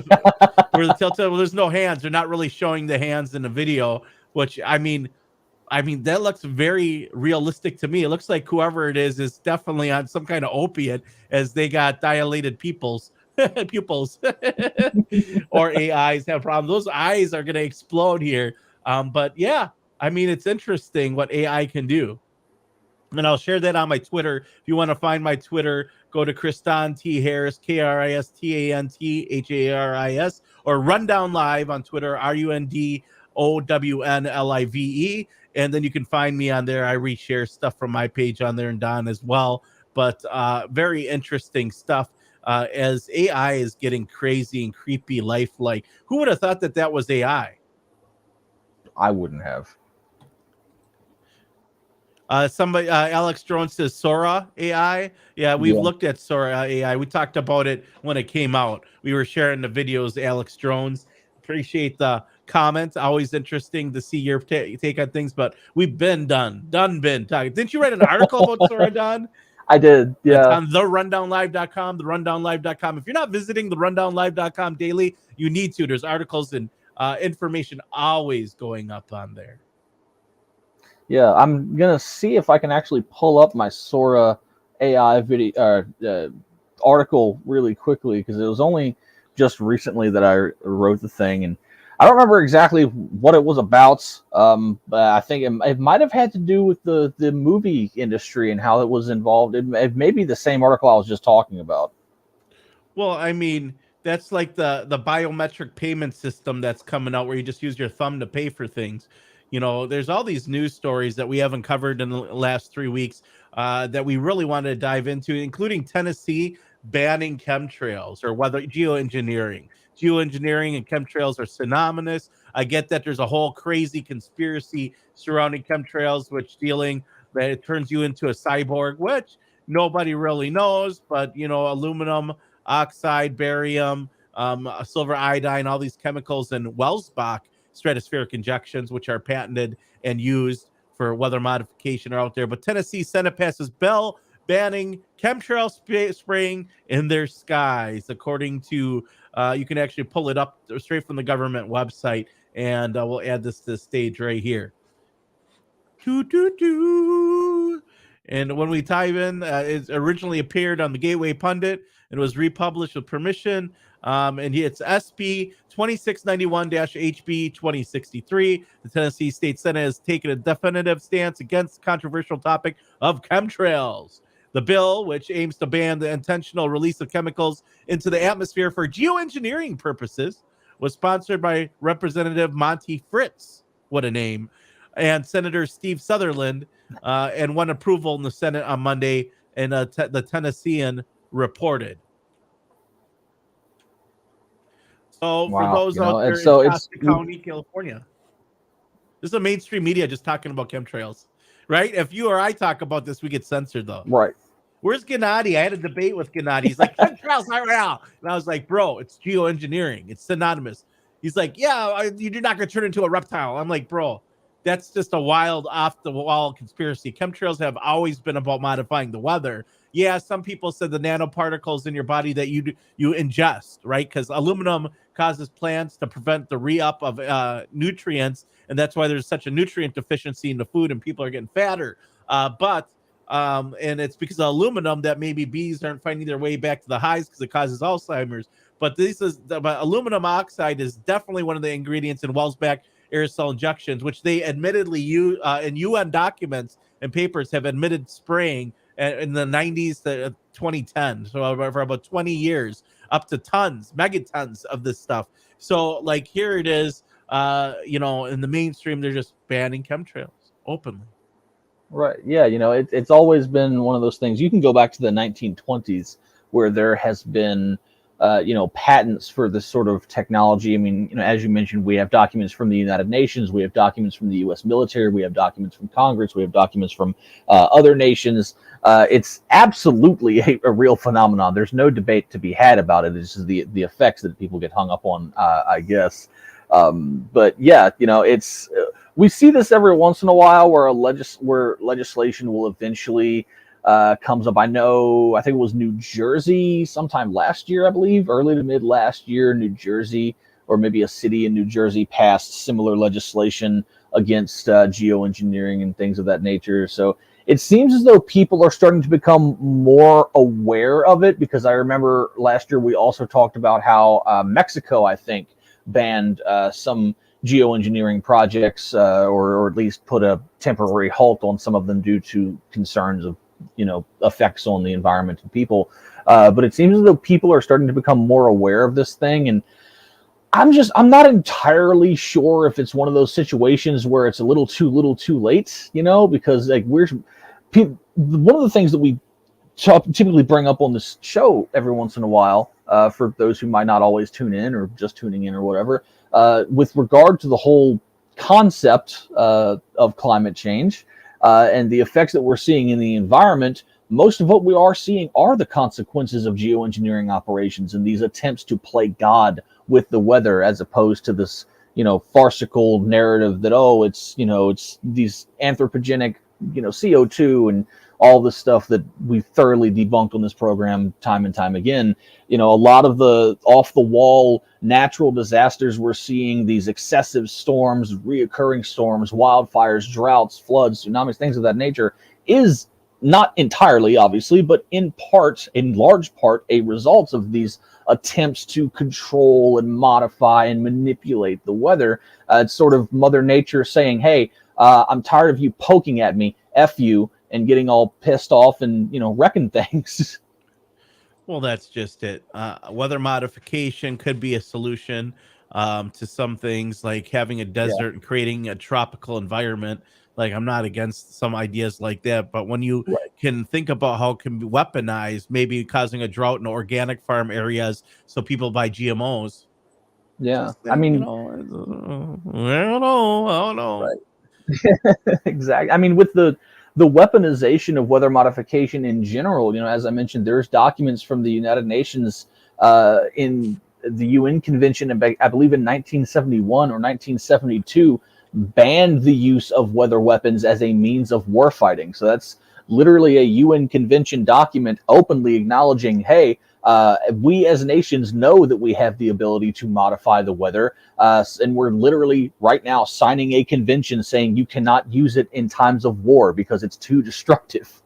where the telltale. Well, there's no hands. They're not really showing the hands in the video, which I mean that looks very realistic to me. It looks like whoever it is definitely on some kind of opiate, as they got dilated pupils, or AIs have problems. Those eyes are going to explode here. But yeah, I mean it's interesting what AI can do. And I'll share that on my Twitter. If you want to find my Twitter, go to Kristan T. Harris, KRISTANTHARIS, or Rundown Live on Twitter, RUNDOWNLIVE. And then you can find me on there. I reshare stuff from my page on there and Don as well. But very interesting stuff as AI is getting crazy and creepy, lifelike. Who would have thought that that was AI? I wouldn't have. Somebody, Alex Jones says Sora AI. Yeah, we've Yeah. looked at Sora AI. We talked about it when it came out. We were sharing the videos. Alex Jones, appreciate the comments. Always interesting to see your take on things. But we've been been talking. Didn't you write an article about Sora, Don? I did. It's Yeah. on therundownlive.com, therundownlive.com. If you're not visiting therundownlive.com daily, you need to. There's articles and information always going up on there. Yeah, I'm gonna see if I can actually pull up my Sora AI video article really quickly, because it was only just recently that I wrote the thing, and I don't remember exactly what it was about. But I think it might have had to do with the movie industry and how it was involved. It may be the same article I was just talking about. Well, I mean, that's like the biometric payment system that's coming out where you just use your thumb to pay for things. You know, there's all these news stories that we haven't covered in the last 3 weeks that we really wanted to dive into, including Tennessee banning chemtrails or whether geoengineering. Geoengineering and chemtrails are synonymous. I get that there's a whole crazy conspiracy surrounding chemtrails, which dealing that it turns you into a cyborg, which nobody really knows, but you know, aluminum oxide, barium, silver iodine, all these chemicals, and Welsbach stratospheric injections, which are patented and used for weather modification, are out there. But Tennessee Senate passes bill banning chemtrail spraying in their skies, according to you can actually pull it up straight from the government website, and we'll add this to the stage right here. Doo, doo, doo. And when we type in, it originally appeared on the Gateway Pundit and was republished with permission. And it's SB 2691-HB 2063. The Tennessee State Senate has taken a definitive stance against the controversial topic of chemtrails. The bill, which aims to ban the intentional release of chemicals into the atmosphere for geoengineering purposes, was sponsored by Representative Monty Fritz. What a name. And Senator Steve Sutherland, and won approval in the Senate on Monday, and the Tennessean reported. So for Wow, those out and there in so Shasta County, California, this is a mainstream media just talking about chemtrails, right? If you or I talk about this, we get censored though. right. Where's Gennady? I had a debate with Gennady. He's like, chemtrails right now. And I was like, bro, it's geoengineering. It's synonymous. He's like, yeah, you're not going to turn into a reptile. I'm like, bro, that's just a wild, off-the-wall conspiracy. Chemtrails have always been about modifying the weather. Yeah, some people said the nanoparticles in your body that you ingest, right? Because aluminum causes plants to prevent the re-up of nutrients, and that's why there's such a nutrient deficiency in the food, and people are getting fatter. And it's because of aluminum that maybe bees aren't finding their way back to the hives because it causes Alzheimer's. But aluminum oxide is definitely one of the ingredients in Welsbach aerosol injections, which they admittedly use in UN documents and papers have admitted spraying in the 90s to 2010. So for about 20 years, up to megatons of this stuff. So like here it is, in the mainstream, they're just banning chemtrails openly. Right. Yeah. It's always been one of those things. You can go back to the 1920s where there has been, patents for this sort of technology. I mean, as you mentioned, we have documents from the United Nations, we have documents from the U.S. military, we have documents from Congress, we have documents from other nations. It's absolutely a real phenomenon. There's no debate to be had about it. It's just the effects that people get hung up on, I guess. But yeah, we see this every once in a while where legislation will eventually comes up. I think it was New Jersey sometime last year, I believe, early to mid last year, New Jersey, or maybe a city in New Jersey passed similar legislation against geoengineering and things of that nature. So it seems as though people are starting to become more aware of it, because I remember last year we also talked about how Mexico, I think, banned some geoengineering projects, or at least put a temporary halt on some of them due to concerns of effects on the environment and people. But it seems as though people are starting to become more aware of this thing, and I'm not entirely sure if it's one of those situations where it's a little too late, because like one of the things that we typically bring up on this show every once in a while, for those who might not always tune in or just tuning in or whatever, with regard to the whole concept of climate change and the effects that we're seeing in the environment. Most of what we are seeing are the consequences of geoengineering operations and these attempts to play God with the weather, as opposed to this, farcical narrative that, it's these anthropogenic, CO2 and all the stuff that we've thoroughly debunked on this program time and time again. A lot of the off the wall natural disasters we're seeing, these excessive storms, reoccurring storms, wildfires, droughts, floods, tsunamis, things of that nature, is not entirely, obviously, but in large part, a result of these attempts to control and modify and manipulate the weather. It's sort of Mother Nature saying, hey, I'm tired of you poking at me, F you, and getting all pissed off and, wrecking things. Well, that's just it. Weather modification could be a solution to some things, like having a desert and creating a tropical environment. Like, I'm not against some ideas like that, but when you Right. can think about how it can be weaponized, maybe causing a drought in organic farm areas so people buy GMOs. Yeah. Just I think, mean, I don't know. right. Exactly. I mean, with the weaponization of weather modification in general, as I mentioned, there's documents from the United Nations in the UN Convention, I believe in 1971 or 1972, banned the use of weather weapons as a means of warfighting. So that's literally a UN Convention document openly acknowledging, hey, we as nations know that we have the ability to modify the weather, and we're literally right now signing a convention saying you cannot use it in times of war because it's too destructive.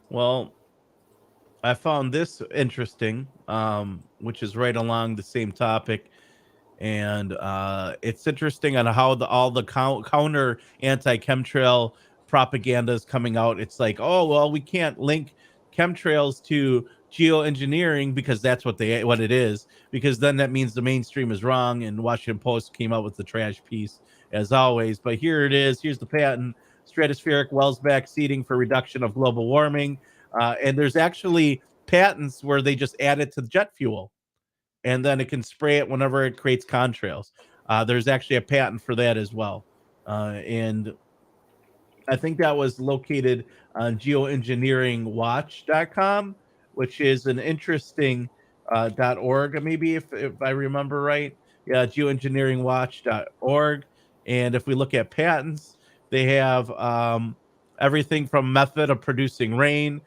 Well, I found this interesting, which is right along the same topic, and it's interesting on how all the counter anti-chemtrail propaganda is coming out. It's like, oh well, we can't link chemtrails to geoengineering because that's what it is, because then that means the mainstream is wrong, and Washington Post came out with the trash piece as always. But here it is. Here's the patent: stratospheric Wellsback seeding for reduction of global warming. And there's actually patents where they just add it to jet fuel, and then it can spray it whenever it creates contrails. There's actually a patent for that as well. And I think that was located on geoengineeringwatch.com, which is an interesting .org, maybe if I remember right. Yeah, geoengineeringwatch.org. And if we look at patents, they have everything from method of producing rain,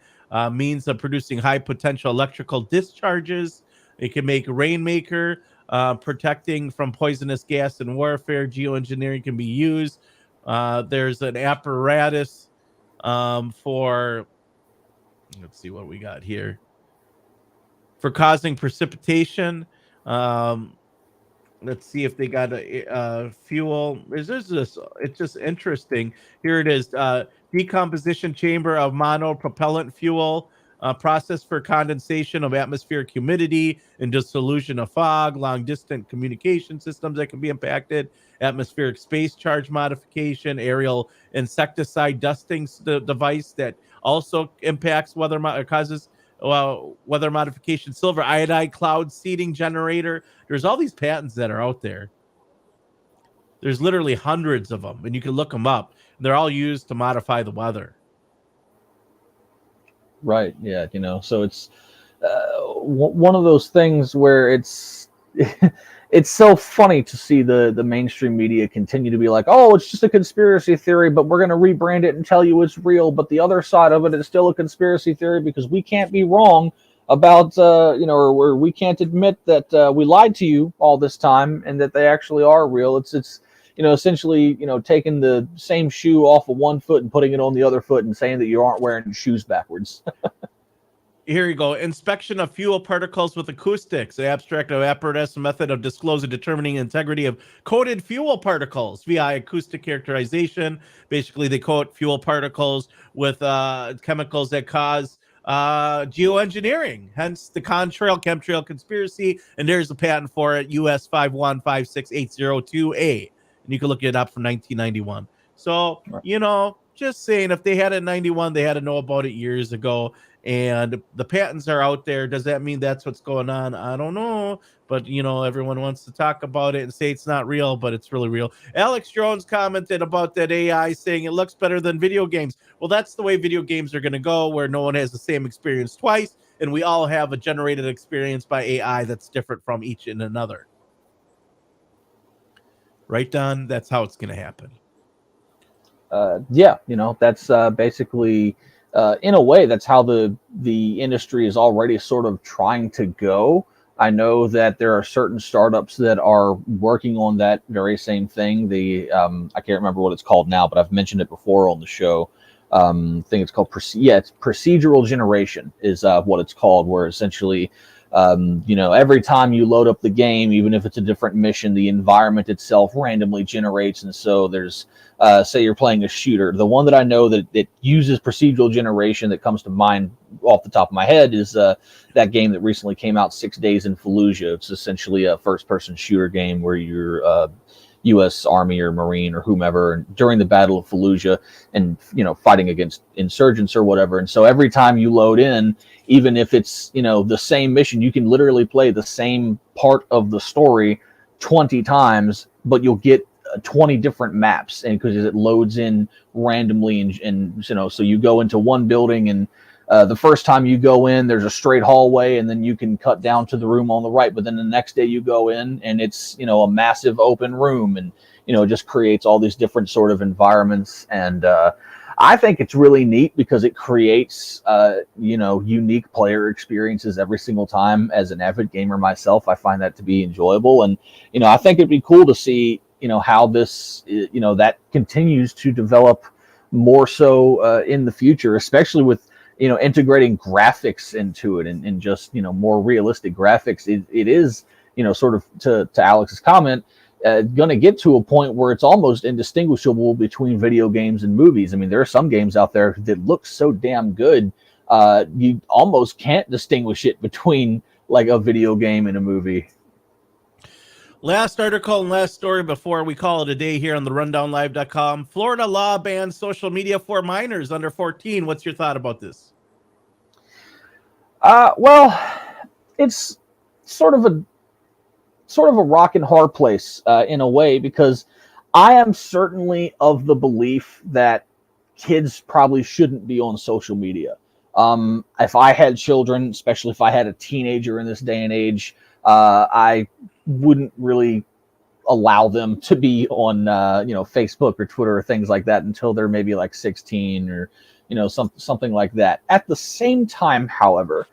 means of producing high potential electrical discharges. It can make rainmaker, protecting from poisonous gas and warfare. Geoengineering can be used. There's an apparatus for, let's see what we got here, for causing precipitation. Um, let's see if they got a fuel. There's this. It's just interesting. Here it is. Decomposition chamber of monopropellant fuel. Process for condensation of atmospheric humidity and dissolution of fog. Long distance communication systems that can be impacted. Atmospheric space charge modification. Aerial insecticide dusting device that also impacts causes weather modification. Silver iodide cloud seeding generator. There's all these patents that are out there. There's literally hundreds of them, and you can look them up. They're all used to modify the weather. Right. Yeah. So it's one of those things where it's it's so funny to see the mainstream media continue to be like, oh, it's just a conspiracy theory, but we're going to rebrand it and tell you it's real. But the other side of it is still a conspiracy theory because we can't be wrong about, or we can't admit that we lied to you all this time and that they actually are real. It's essentially, taking the same shoe off of one foot and putting it on the other foot and saying that you aren't wearing shoes backwards. Here you go. Inspection of fuel particles with acoustics. The abstract apparatus method of disclosing determining integrity of coated fuel particles via acoustic characterization. Basically, they coat fuel particles with chemicals that cause geoengineering, hence the contrail chemtrail conspiracy. And there's a patent for it, US 5156802A. And you can look it up from 1991. So, just saying, if they had it in 91, they had to know about it years ago. And the patents are out there. Does that mean that's what's going on? I don't know. But, everyone wants to talk about it and say it's not real, but it's really real. Alex Jones commented about that AI saying it looks better than video games. Well, that's the way video games are going to go, where no one has the same experience twice. And we all have a generated experience by AI that's different from each and another. Right, Don? That's how it's going to happen. That's basically, in a way, that's how the industry is already sort of trying to go. I know that there are certain startups that are working on that very same thing. I can't remember what it's called now, but I've mentioned it before on the show. I think it's called it's procedural generation is what it's called, where essentially, every time you load up the game, even if it's a different mission, the environment itself randomly generates. And so there's, say you're playing a shooter. The one that I know that it uses procedural generation that comes to mind off the top of my head is that game that recently came out, 6 Days in Fallujah. It's essentially a first-person shooter game where you're U.S. Army or Marine or whomever during the Battle of Fallujah and, fighting against insurgents or whatever. And so every time you load in, even if it's, the same mission, you can literally play the same part of the story 20 times, but you'll get 20 different maps, and because it loads in randomly and so you go into one building and the first time you go in, there's a straight hallway, and then you can cut down to the room on the right. But then the next day you go in, and it's a massive open room, and it just creates all these different sort of environments. And I think it's really neat because it creates unique player experiences every single time. As an avid gamer myself, I find that to be enjoyable, and I think it'd be cool to see how this that continues to develop more so in the future, especially with integrating graphics into it and just, more realistic graphics. It is, sort of to Alex's comment, going to get to a point where it's almost indistinguishable between video games and movies. I mean, there are some games out there that look so damn good, you almost can't distinguish it between like a video game and a movie. Last article and last story before we call it a day here on the rundownlive.com. Florida law bans social media for minors under 14. What's your thought about this? Well, it's sort of a rock and hard place in a way, because I am certainly of the belief that kids probably shouldn't be on social media. If I had children, especially if I had a teenager in this day and age, I wouldn't really allow them to be on Facebook or Twitter or things like that until they're maybe like 16 or something like that. At the same time, however,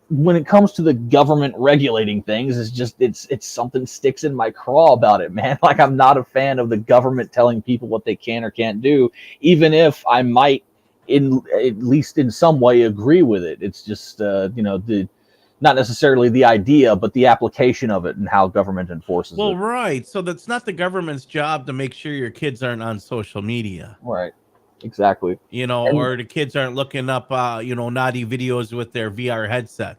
when it comes to the government regulating things, it's something sticks in my craw about it, man. Like, I'm not a fan of the government telling people what they can or can't do, even if I might at least in some way agree with it. It's just not necessarily the idea, but the application of it and how government enforces it. Well, right. So that's not the government's job to make sure your kids aren't on social media. Right. Exactly. Or the kids aren't looking up, naughty videos with their VR headset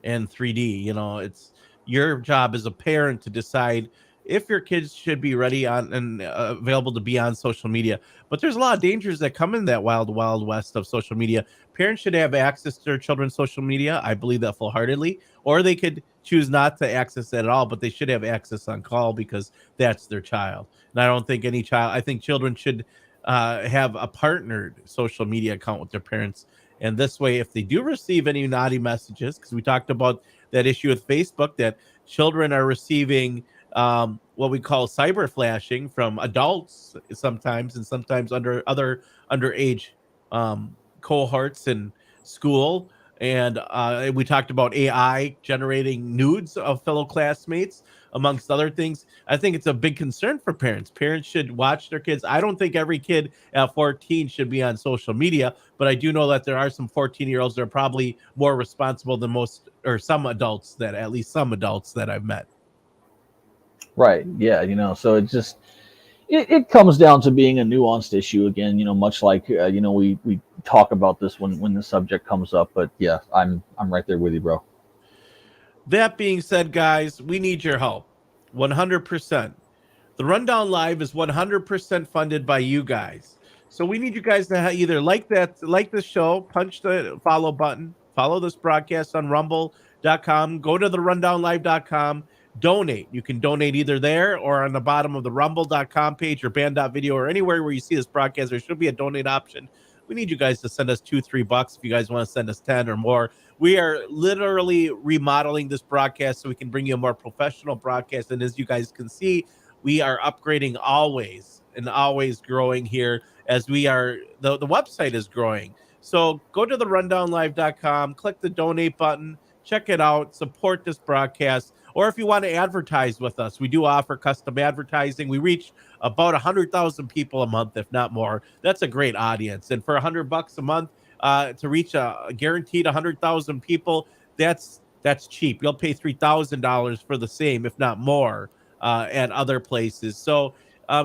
and 3D. It's your job as a parent to decide if your kids should be ready on and available to be on social media. But there's a lot of dangers that come in that wild, wild west of social media. Parents should have access to their children's social media. I believe that full-heartedly. Or they could choose not to access it at all, but they should have access on call because that's their child. And I don't think I think children should have a partnered social media account with their parents. And this way, if they do receive any naughty messages, because we talked about that issue with Facebook that children are receiving what we call cyber flashing from adults sometimes, and sometimes under other underage cohorts in school. And we talked about AI generating nudes of fellow classmates, amongst other things. I think it's a big concern for parents. Parents should watch their kids. I don't think every kid at 14 should be on social media, but I do know that there are some 14-year-olds that are probably more responsible than most, or some adults that, at least some adults that I've met. Right. Yeah. So it just, it comes down to being a nuanced issue again, much like, we talk about this when the subject comes up, but yeah, I'm right there with you, bro. That being said, guys, we need your help. 100%. The Rundown Live is 100% funded by you guys. So we need you guys to either like the show, punch the follow button, follow this broadcast on rumble.com, go to the rundownlive.com, donate. You can donate either there or on the bottom of the rumble.com page or band.video or anywhere where you see this broadcast. There should be a donate option. We need you guys to send us $2-3 if you guys want to send us 10 or more. We are literally remodeling this broadcast so we can bring you a more professional broadcast. And as you guys can see, we are upgrading always and always growing here as we are, the website is growing. So go to the rundownlive.com, click the donate button, check it out, support this broadcast. Or if you want to advertise with us, we do offer custom advertising. We reach about 100,000 people a month, if not more. That's a great audience. And for $100 a month to reach a guaranteed 100,000 people, that's cheap. You'll pay $3,000 for the same, if not more, at other places. So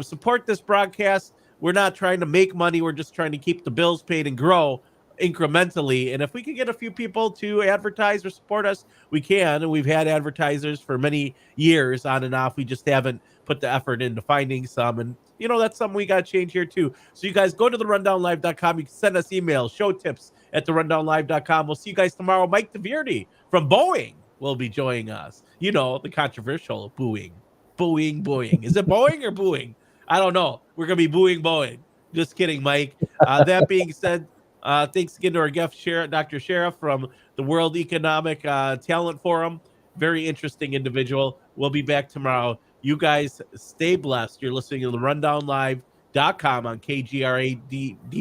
support this broadcast. We're not trying to make money. We're just trying to keep the bills paid and grow incrementally. And if we can get a few people to advertise or support us, we can. And we've had advertisers for many years on and off. We just haven't put the effort into finding some. And that's something we got to change here too. So you guys go to the rundownlive.com. You can send us emails, show tips at the rundownlive.com. We'll see you guys tomorrow. Mike DeVerde from Boeing will be joining us. The controversial booing. Is it Boeing or booing? I don't know. We're going to be booing Boeing. Just kidding, Mike. That being said, thanks again to our guest, Dr. Sharif from the World Economic Talent Forum. Very interesting individual. We'll be back tomorrow. You guys stay blessed. You're listening to the rundownlive.com on KGRADB.com,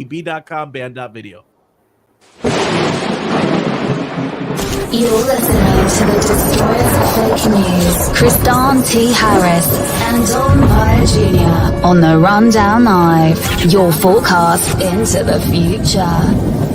band.video. You're listening to the Destroyers of Fake News, Kristan T. Harris and Don Pye Jr. on the Rundown Live, your forecast into the future.